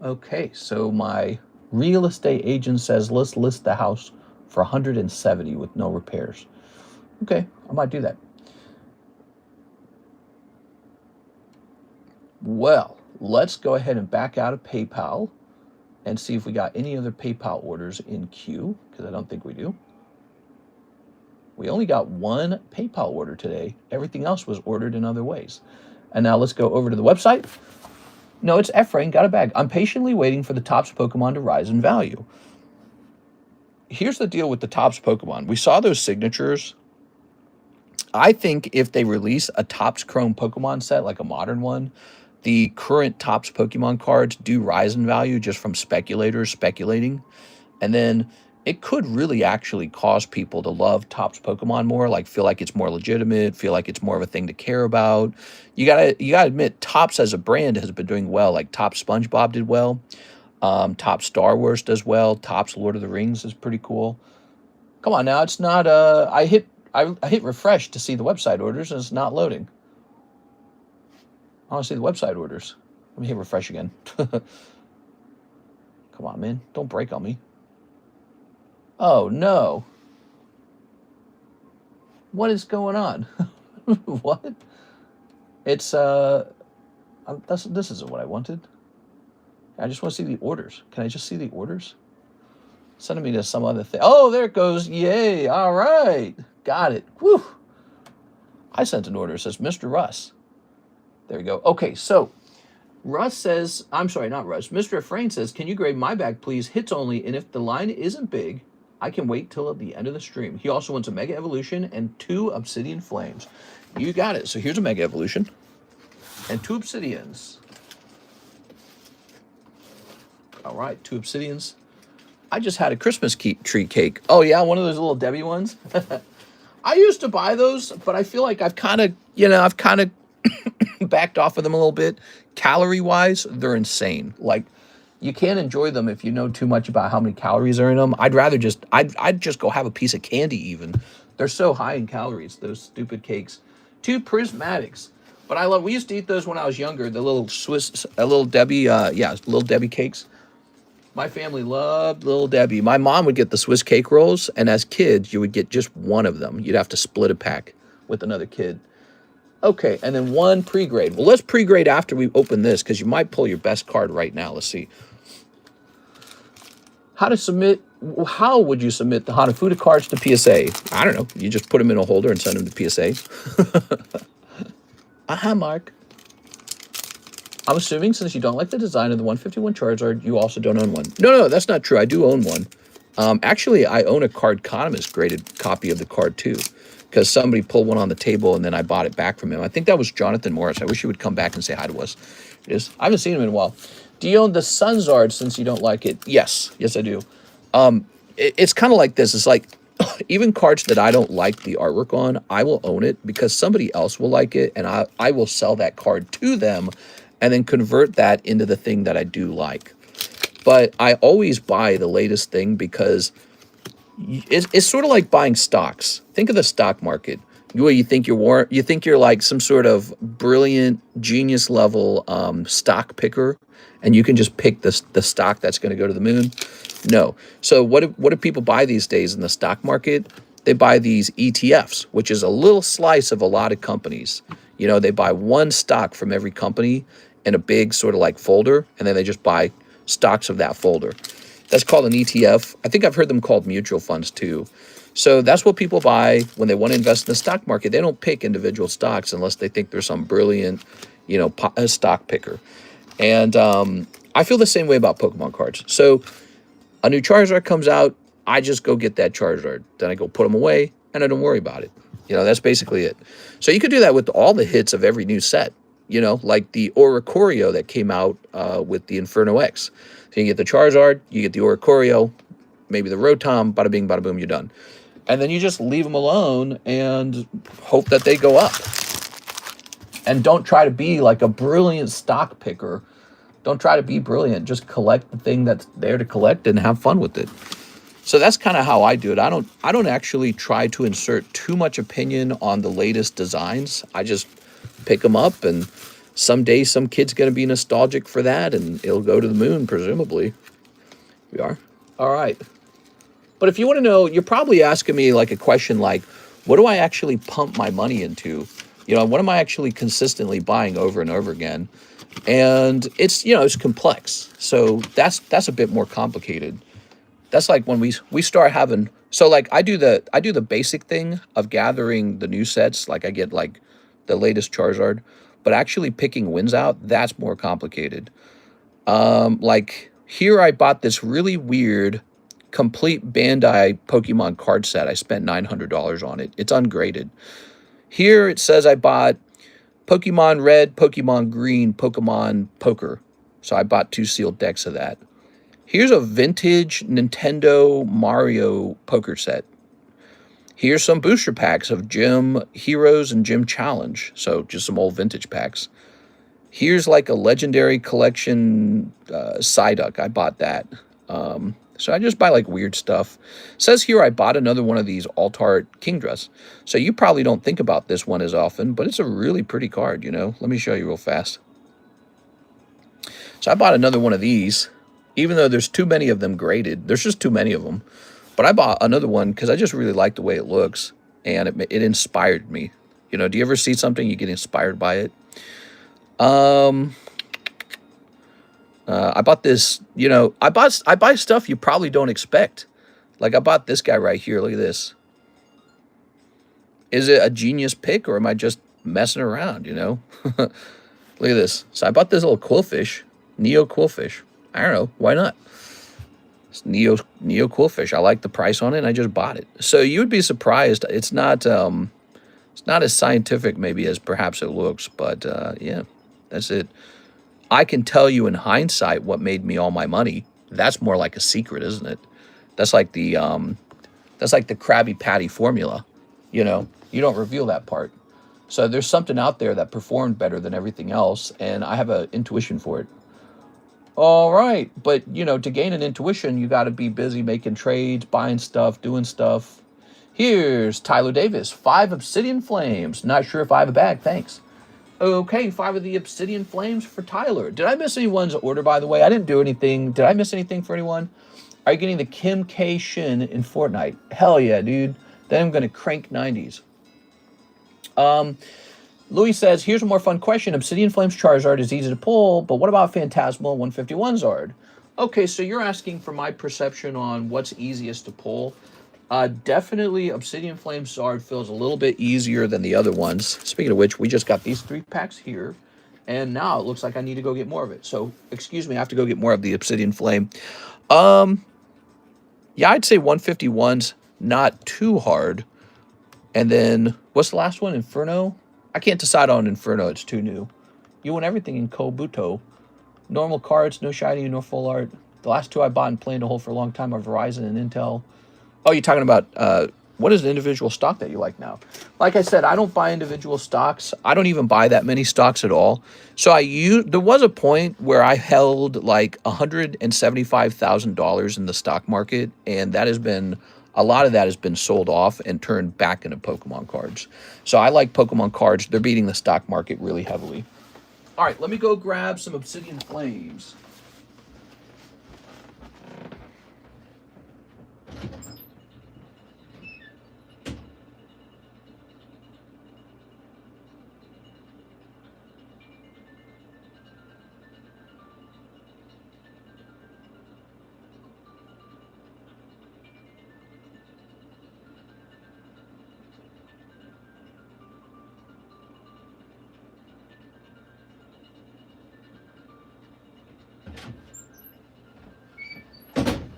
Okay, so my real estate agent says let's list the house for 170 with no repairs. Okay, I might do that. Well, let's go ahead and back out of PayPal and see if we got any other PayPal orders in queue, because I don't think we do. We only got 1 PayPal order today. Everything else was ordered in other ways. And now let's go over to the website. No, it's Ephraim, got a bag. I'm patiently waiting for the Topps Pokemon to rise in value. Here's the deal with the Topps Pokemon. We saw those signatures. I think if they release a Topps Chrome Pokemon set, like a modern one, the current Topps Pokemon cards do rise in value just from speculators speculating. And then it could really actually cause people to love Topps Pokemon more, like feel like it's more legitimate, feel like it's more of a thing to care about. You gotta admit, Topps as a brand has been doing well. Like Topps SpongeBob did well, Topps Star Wars does well, Topps Lord of the Rings is pretty cool. Come on now, it's not. I hit refresh to see the website orders, and it's not loading. I want to see the website orders. Let me hit refresh again. Come on, man, don't break on me. Oh, no. What is going on? What? It's, this isn't what I wanted. I just want to see the orders. Can I just see the orders? Sending me to some other thing. Oh, there it goes. Yay. All right. Got it. Whew. I sent an order. It says, Mr. Russ. There we go. Okay, so Russ says, I'm sorry, not Russ. Mr. Efrain says, can you grade my bag, please? Hits only, and if the line isn't big, I can wait till at the end of the stream. He also wants a Mega Evolution and 2 Obsidian Flames. You got it. So here's a Mega Evolution and 2 Obsidians. All right, 2 Obsidians. I just had a Christmas tree cake. Oh, yeah, one of those little Debbie ones. I used to buy those, but I feel like I've kind of backed off of them a little bit. Calorie-wise, they're insane. Like, you can't enjoy them if you know too much about how many calories are in them. I'd just go have a piece of candy even. They're so high in calories, those stupid cakes. 2 Prismatics. But we used to eat those when I was younger, the little little Debbie cakes. My family loved Little Debbie. My mom would get the Swiss cake rolls, and as kids, you would get just one of them. You'd have to split a pack with another kid. Okay, and then 1 pre-grade. Well, let's pre-grade after we open this, because you might pull your best card right now. Let's see. How would you submit the Hanafuda cards to PSA? I don't know. You just put them in a holder and send them to PSA. Mark. I'm assuming since you don't like the design of the 151 Charizard, you also don't own one. No, that's not true. I do own one. Actually, I own a CardConomist graded copy of the card, too, because somebody pulled one on the table, and then I bought it back from him. I think that was Jonathan Morris. I wish he would come back and say hi to us. I haven't seen him in a while. Do you own the Sunzard since you don't like it? Yes, I do. It's kind of like this. It's like, even cards that I don't like the artwork on, I will own it because somebody else will like it, and I will sell that card to them and then convert that into the thing that I do like. But I always buy the latest thing because it's sort of like buying stocks. Think of the stock market. You think you're like some sort of brilliant genius level stock picker, and you can just pick the stock that's going to go to the moon. No. So what do people buy these days in the stock market? They buy these ETFs, which is a little slice of a lot of companies. You know, they buy one stock from every company in a big sort of like folder, and then they just buy stocks of that folder. That's called an ETF. I think I've heard them called mutual funds too. So that's what people buy when they want to invest in the stock market. They don't pick individual stocks unless they think there's some brilliant, stock picker. And I feel the same way about Pokemon cards. So a new Charizard comes out, I just go get that Charizard. Then I go put them away, and I don't worry about it. That's basically it. So you could do that with all the hits of every new set. Like the Oricorio that came out with the Inferno X. So you get the Charizard, you get the Oricorio, maybe the Rotom, bada bing, bada boom, you're done. And then you just leave them alone and hope that they go up. And don't try to be like a brilliant stock picker. Don't try to be brilliant. Just collect the thing that's there to collect and have fun with it. So that's kind of how I do it. I don't actually try to insert too much opinion on the latest designs. I just pick them up, and someday some kid's going to be nostalgic for that, and it'll go to the moon, presumably. We are. All right. But if you want to know, you're probably asking me like a question like, what do I actually pump my money into? What am I actually consistently buying over and over again? And it's complex. So that's a bit more complicated. That's like when we start having, so like I do the basic thing of gathering the new sets, like I get like the latest Charizard, but actually picking wins out, that's more complicated. Like here I bought this really weird complete Bandai Pokemon card set. I spent $900 on it. It's ungraded. Here it says I bought Pokemon Red, Pokemon Green, Pokemon Poker. So I bought 2 sealed decks of that. Here's a vintage Nintendo Mario poker set. Here's some booster packs of Gym Heroes and Gym Challenge. So just some old vintage packs. Here's like a legendary collection Psyduck. I bought that. So I just buy like weird stuff. It says here I bought another one of these Altart Kingdras. So you probably don't think about this one as often, but it's a really pretty card, Let me show you real fast. So I bought another one of these, even though there's too many of them graded. There's just too many of them. But I bought another one because I just really like the way it looks, and it inspired me. Do you ever see something, you get inspired by it? I bought this, I buy stuff you probably don't expect. Like I bought this guy right here. Look at this. Is it a genius pick, or am I just messing around, Look at this. So I bought this little Quillfish, Neo Quillfish. I don't know. Why not? It's Neo Quillfish. I like the price on it, and I just bought it. So you would be surprised. It's not as scientific maybe as perhaps it looks, but yeah, that's it. I can tell you in hindsight what made me all my money. That's more like a secret, isn't it? That's like the Krabby Patty formula. You don't reveal that part. So there's something out there that performed better than everything else, and I have an intuition for it. All right, but to gain an intuition, you got to be busy making trades, buying stuff, doing stuff. Here's Tyler Davis, 5 Obsidian Flames. Not sure if I have a bag, thanks. Okay, 5 of the Obsidian Flames for Tyler. Did I miss anyone's order, by the way? I didn't do anything. Did I miss anything for anyone? Are you getting the Kim K Shin in Fortnite? Hell yeah, dude. Then I'm going to crank 90s. Louis says, here's a more fun question. Obsidian Flames Charizard is easy to pull, but what about Phantasmal 151 Zard? Okay, so you're asking for my perception on what's easiest to pull. Definitely Obsidian Flame Zard feels a little bit easier than the other ones. Speaking of which, we just got these 3 packs here, and now it looks like I need to go get more of it. So, excuse me, I have to go get more of the Obsidian Flame. Yeah, I'd say 151's not too hard. And then, what's the last one? Inferno? I can't decide on Inferno. It's too new. You want everything in Kobuto. Normal cards, no shiny, no full art. The last 2 I bought and played to hold for a long time are Verizon and Intel. Oh, you're talking about what is the individual stock that you like now? Like I said, I don't buy individual stocks. I don't even buy that many stocks at all. So there was a point where I held like $175,000 in the stock market, and that has been a lot of that has been sold off and turned back into Pokemon cards. So I like Pokemon cards. They're beating the stock market really heavily. All right, let me go grab some Obsidian Flames.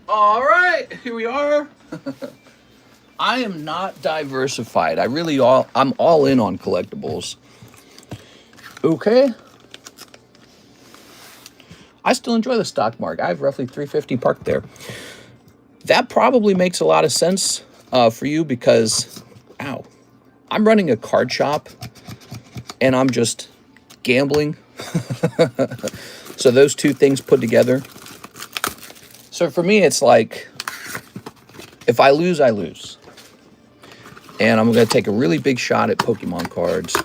All right, here we are. I am not diversified. I'm all in on collectibles. Okay. I still enjoy the stock market. I have roughly 350 parked there. That probably makes a lot of sense for you because, ow, I'm running a card shop and I'm just gambling. So those two things put together. So for me, it's like, if I lose, I lose. And I'm going to take a really big shot at Pokemon cards.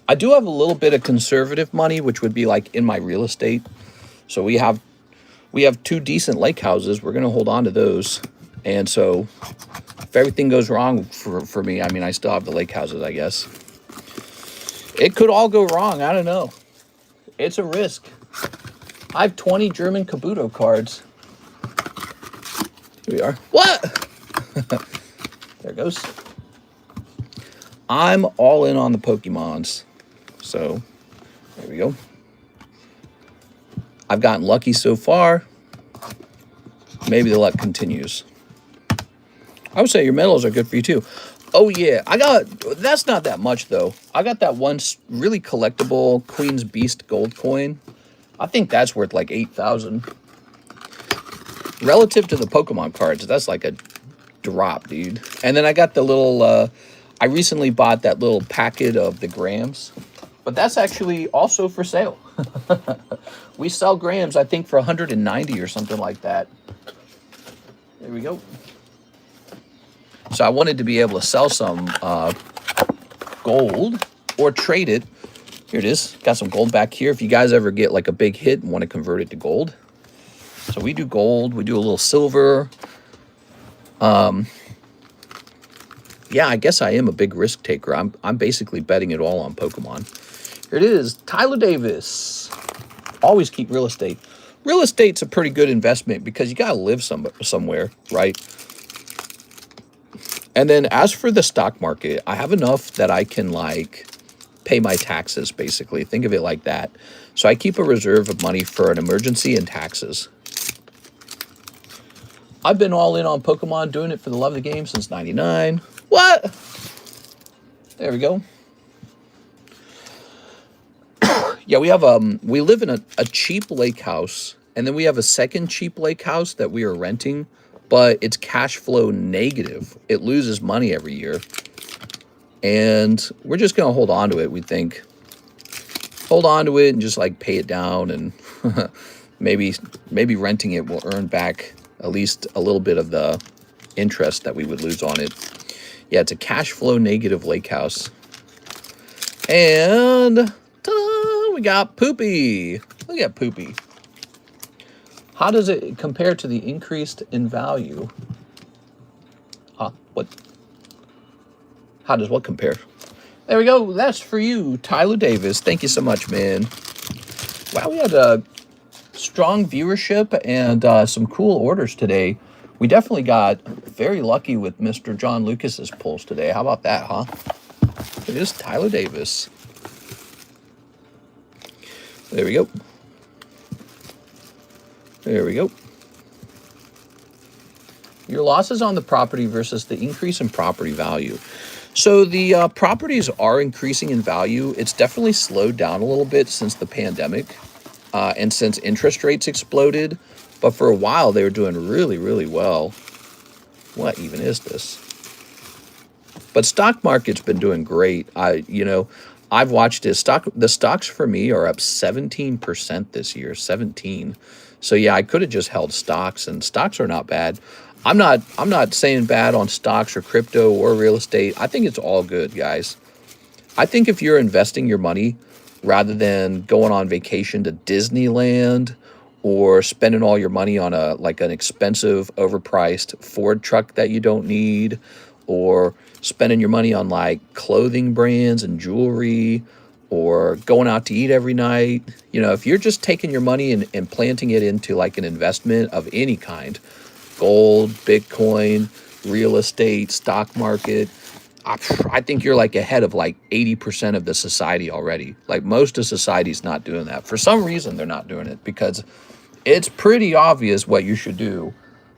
I do have a little bit of conservative money, which would be like in my real estate. So we have 2 decent lake houses. We're going to hold on to those. And so if everything goes wrong for me, I mean, I still have the lake houses, I guess. It could all go wrong. I don't know. It's a risk. I have 20 German Kabuto cards. Here we are. What? There it goes. I'm all in on the Pokemons. So there we go. I've gotten lucky so far. Maybe the luck continues. I would say your medals are good for you too. Oh yeah, that's not that much though. I got that one really collectible Queen's Beast gold coin. I think that's worth like 8,000. Relative to the Pokemon cards, that's like a drop, dude. And then I got the little, I recently bought that little packet of the grams. But that's actually also for sale. We sell grams, I think, for 190 or something like that. There we go. So I wanted to be able to sell some gold or trade it. Here it is. Got some gold back here. If you guys ever get like a big hit and want to convert it to gold. So we do gold. We do a little silver. Yeah, I guess I am a big risk taker. I'm basically betting it all on Pokemon. Here it is. Tyler Davis. Always keep real estate. Real estate's a pretty good investment because you got to live somewhere, right? And then as for the stock market, I have enough that I can like pay my taxes, basically. Think of it like that. So I keep a reserve of money for an emergency and taxes. I've been all in on Pokemon, doing it for the love of the game since '99. What? There we go. Yeah, we live in a cheap lake house, and then we have a second cheap lake house that we are renting, but it's cash flow negative. It loses money every year. And we're just going to hold on to it, we think. Hold on to it and just like pay it down, and maybe renting it will earn back at least a little bit of the interest that we would lose on it. Yeah, it's a cash flow negative lake house. And ta-da, we got Poopy. Look at Poopy. How does it compare to the increased in value? Huh? What? How does what compare? There we go. That's for you, Tyler Davis. Thank you so much, man. Wow, we had a strong viewership and some cool orders today. We definitely got very lucky with Mr. John Lucas's pulls today. How about that, huh? It is Tyler Davis. There we go. There we go. Your losses on the property versus the increase in property value. So the properties are increasing in value. It's definitely slowed down a little bit since the pandemic and since interest rates exploded. But for a while, they were doing really, really well. What even is this? But stock market's been doing great. I've watched it. The stocks for me are up 17% this year. 17. So yeah, I could have just held stocks, and stocks are not bad. I'm not saying bad on stocks or crypto or real estate. I think it's all good, guys. I think if you're investing your money rather than going on vacation to Disneyland or spending all your money on an expensive, overpriced Ford truck that you don't need, or spending your money on like clothing brands and jewelry, or going out to eat every night. If you're just taking your money and planting it into like an investment of any kind, gold, Bitcoin, real estate, stock market, I think you're like ahead of like 80% of the society already. Like most of society's not doing that. For some reason, they're not doing it because it's pretty obvious what you should do.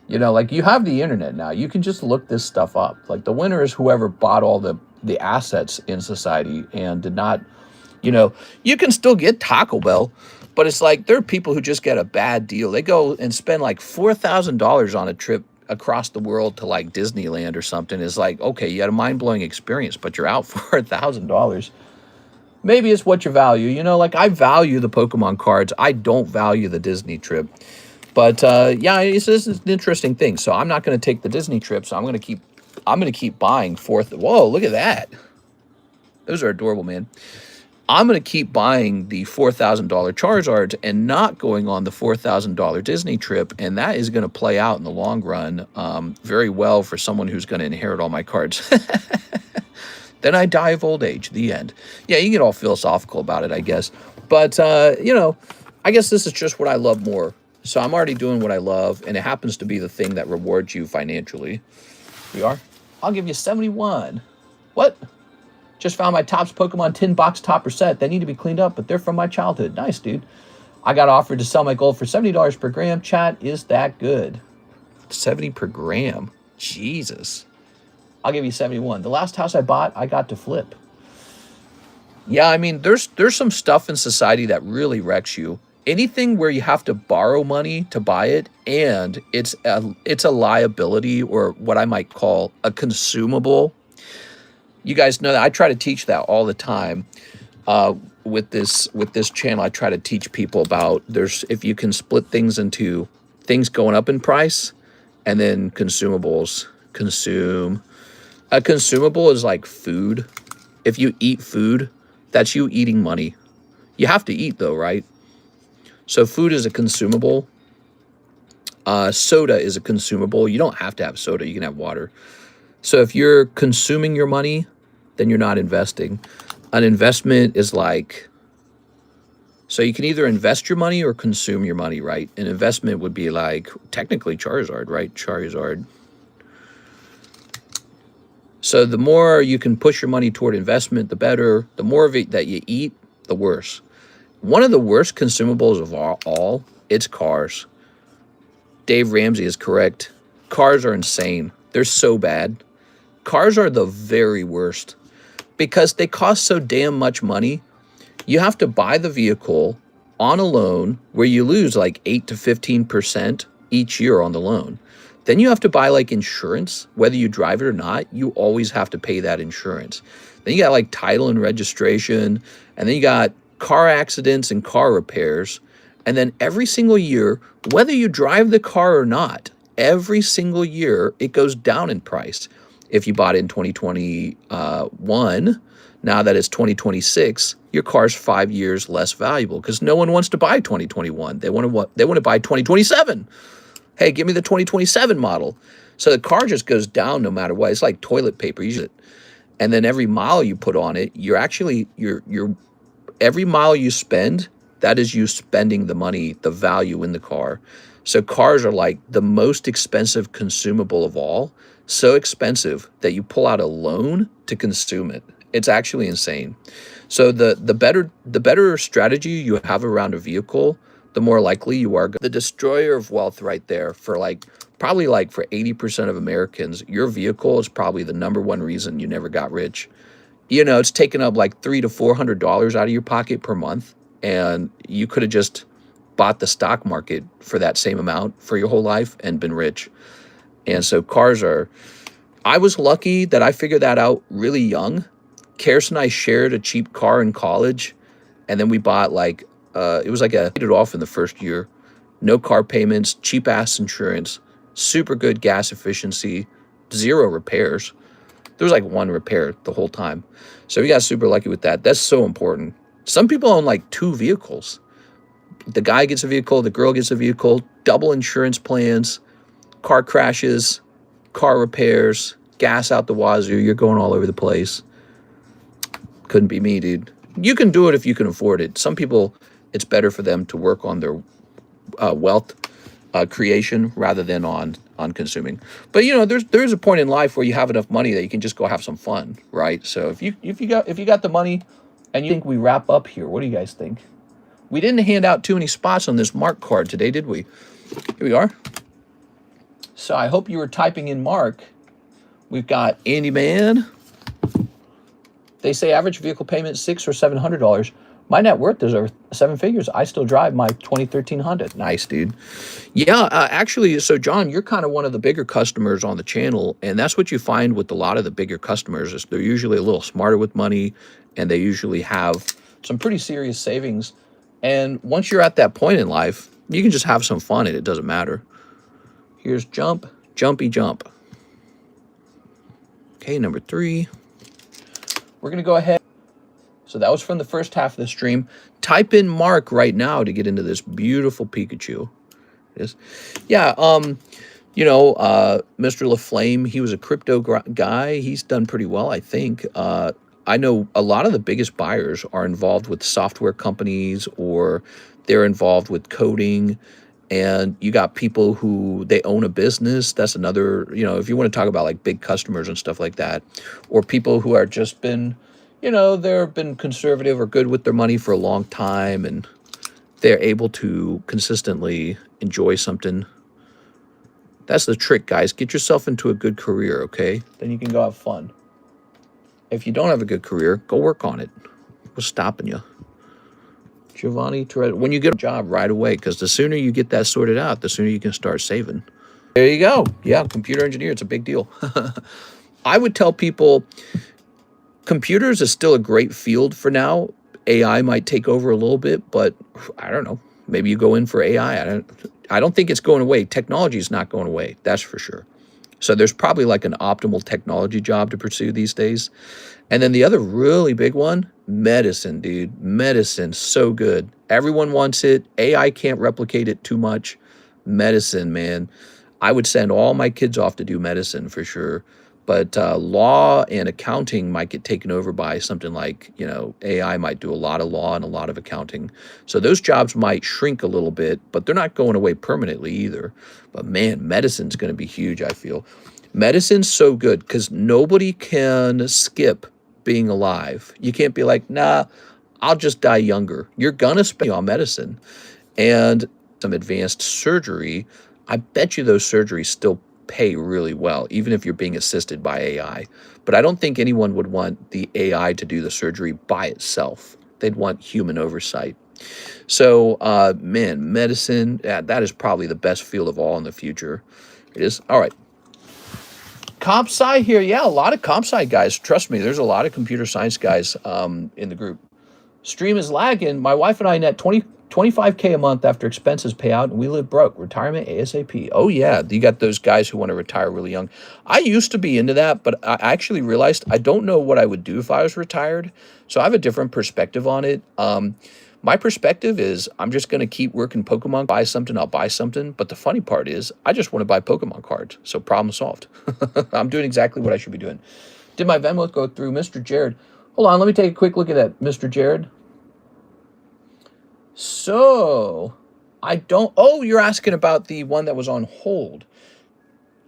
You know, like you have the internet now. You can just look this stuff up. Like the winner is whoever bought all the assets in society and did not, you know, you can still get Taco Bell, but it's like there are people who just get a bad deal. They go and spend like $4,000 on a trip across the world to like Disneyland or something. Is like, okay, you had a mind-blowing experience, but you're out for $1,000. Maybe it's what you value. You know, like I value the Pokemon cards. I don't value the Disney trip. But yeah, this is an interesting thing. So I'm not going to take the Disney trip. So I'm going to keep buying fourth. Whoa, look at that. Those are adorable, man. I'm going to keep buying the $4,000 Charizards and not going on the $4,000 Disney trip. And that is going to play out in the long run very well for someone who's going to inherit all my cards. Then I die of old age. The end. Yeah, you get all philosophical about it, I guess. But, you know, I guess this is just what I love more. So I'm already doing what I love, and it happens to be the thing that rewards you financially. We are? I'll give you 71. What? Just found my Topps Pokemon tin box topper set. They need to be cleaned up, but they're from my childhood. Nice, dude. I got offered to sell my gold for $70 per gram. Chat, is that good? 70 per gram. Jesus. I'll give you 71. The last house I bought, I got to flip. Yeah, I mean, there's some stuff in society that really wrecks you. Anything where you have to borrow money to buy it, and it's a liability, or what I might call a consumable. You guys know that I try to teach that all the time. With this channel, I try to teach people about if you can split things into things going up in price, and then consumables. A consumable is like food. If you eat food, that's you eating money. You have to eat though, right? So food is a consumable. Soda is a consumable. You don't have to have soda. You can have water. So if you're consuming your money, then you're not investing. An investment is like, so you can either invest your money or consume your money, right? An investment would be like, technically Charizard, right? Charizard. So the more you can push your money toward investment, the better. The more of it that you eat, the worse. One of the worst consumables of all, it's cars. Dave Ramsey is correct. Cars are insane. They're so bad. Cars are the very worst because they cost so damn much money. You have to buy the vehicle on a loan where you lose like 8 to 15% each year on the loan. Then you have to buy like insurance, whether you drive it or not, you always have to pay that insurance. Then you got like title and registration, and then you got car accidents and car repairs. And then every single year, whether you drive the car or not, every single year it goes down in price. If you bought it in 2021, now that it's 2026, your car's 5 years less valuable because no one wants to buy 2021. They want to buy 2027. Hey, give me the 2027 model. So the car just goes down no matter what. It's like toilet paper. You use it. And then every mile you put on it, you're every mile you spend, that is you spending the money, the value in the car. So cars are like the most expensive consumable of all. So expensive that you pull out a loan to consume it. It's actually insane. So the better strategy you have around a vehicle, the more likely you are. The destroyer of wealth right there for probably for 80% of Americans, your vehicle is probably the #1 reason you never got rich. You know, it's taken up like $300 to $400 out of your pocket per month, and you could have just bought the stock market for that same amount for your whole life and been rich. And so I was lucky that I figured that out really young. Karis and I shared a cheap car in college, and then we bought it was like paid it off in the first year. No car payments, cheap ass insurance, super good gas efficiency, 0 repairs. There was like 1 repair the whole time. So we got super lucky with that. That's so important. Some people own like 2 vehicles. The guy gets a vehicle, the girl gets a vehicle, double insurance plans, car crashes, car repairs, gas out the wazoo. You're going all over the place. Couldn't be me, dude. You can do it if you can afford it. Some people, it's better for them to work on their wealth creation rather than on consuming. But you know, there's a point in life where you have enough money that you can just go have some fun, right? So if you got the money, and you think we wrap up here, what do you guys think? We didn't hand out too many spots on this Mark card today, did we? Here we are. So I hope you were typing in Mark. We've got Andy Man. They say average vehicle payment $600 or $700. My net worth is over 7 figures. I still drive my 2013 Honda. Nice, dude. Yeah, actually, so John, you're kind of one of the bigger customers on the channel, and that's what you find with a lot of the bigger customers is they're usually a little smarter with money, and they usually have some pretty serious savings. And once you're at that point in life, you can just have some fun, and it doesn't matter. Here's Jump, Jumpy Jump. Okay, number 3. We're going to go ahead. So that was from the first half of the stream. Type in Mark right now to get into this beautiful Pikachu. Yeah, you know, Mr. LaFlame, he was a crypto guy. He's done pretty well, I think. I know a lot of the biggest buyers are involved with software companies or they're involved with coding. And you got people who they own a business. That's another, you know, if you want to talk about like big customers and stuff like that, or people who are just been, you know, they've been conservative or good with their money for a long time and they're able to consistently enjoy something. That's the trick, guys. Get yourself into a good career, okay? Then you can go have fun. If you don't have a good career, go work on it. What's stopping you? Giovanni Toretto. When you get a job right away, because the sooner you get that sorted out, the sooner you can start saving. There you go. Yeah, computer engineer, it's a big deal. I would tell people computers is still a great field for now. AI might take over a little bit, but I don't know. Maybe you go in for AI. I don't think it's going away. Technology is not going away. That's for sure. So there's probably like an optimal technology job to pursue these days. And then the other really big one, medicine, dude. Medicine, so good. Everyone wants it. AI can't replicate it too much. Medicine, man. I would send all my kids off to do medicine for sure. But law and accounting might get taken over by something like, you know, AI might do a lot of law and a lot of accounting. So those jobs might shrink a little bit, but they're not going away permanently either. But man, medicine's going to be huge, I feel. Medicine's so good because nobody can skip being alive. You can't be like, nah, I'll just die younger. You're going to spend on medicine. And some advanced surgery, I bet you those surgeries still pay really well, even if you're being assisted by AI. But I don't think anyone would want the AI to do the surgery by itself. They'd want human oversight. So, man, medicine, that is probably the best field of all in the future. It is. All right. Comp Sci here. Yeah, a lot of Comp Sci guys. Trust me, there's a lot of computer science guys in the group. Stream is lagging. My wife and I net 25K a month after expenses pay out, and we live broke. Retirement ASAP. Oh, yeah. You got those guys who want to retire really young. I used to be into that, but I actually realized I don't know what I would do if I was retired. So I have a different perspective on it. My perspective is I'm just going to keep working Pokemon. Buy something, I'll buy something. But the funny part is I just want to buy Pokemon cards. So problem solved. I'm doing exactly what I should be doing. Did my Venmo go through? Mr. Jared. Hold on. Let me take a quick look at that, Mr. Jared. So, I don't... Oh, you're asking about the one that was on hold.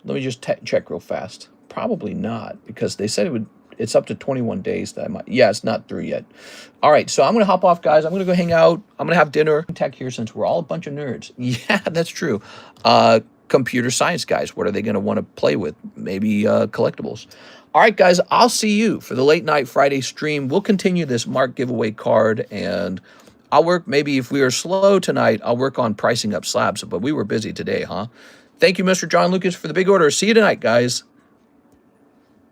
Let me just check real fast. Probably not, because they said it's up to 21 days that I might... Yeah, it's not through yet. All right, so I'm going to hop off, guys. I'm going to go hang out. I'm going to have dinner. Tech here, since we're all a bunch of nerds. Yeah, that's true. Computer science guys, what are they going to want to play with? Maybe collectibles. All right, guys, I'll see you for the late night Friday stream. We'll continue this Mark giveaway card, and I'll work, maybe if we are slow tonight, I'll work on pricing up slabs, but we were busy today, huh? Thank you, Mr. John Lucas, for the big order. See you tonight, guys.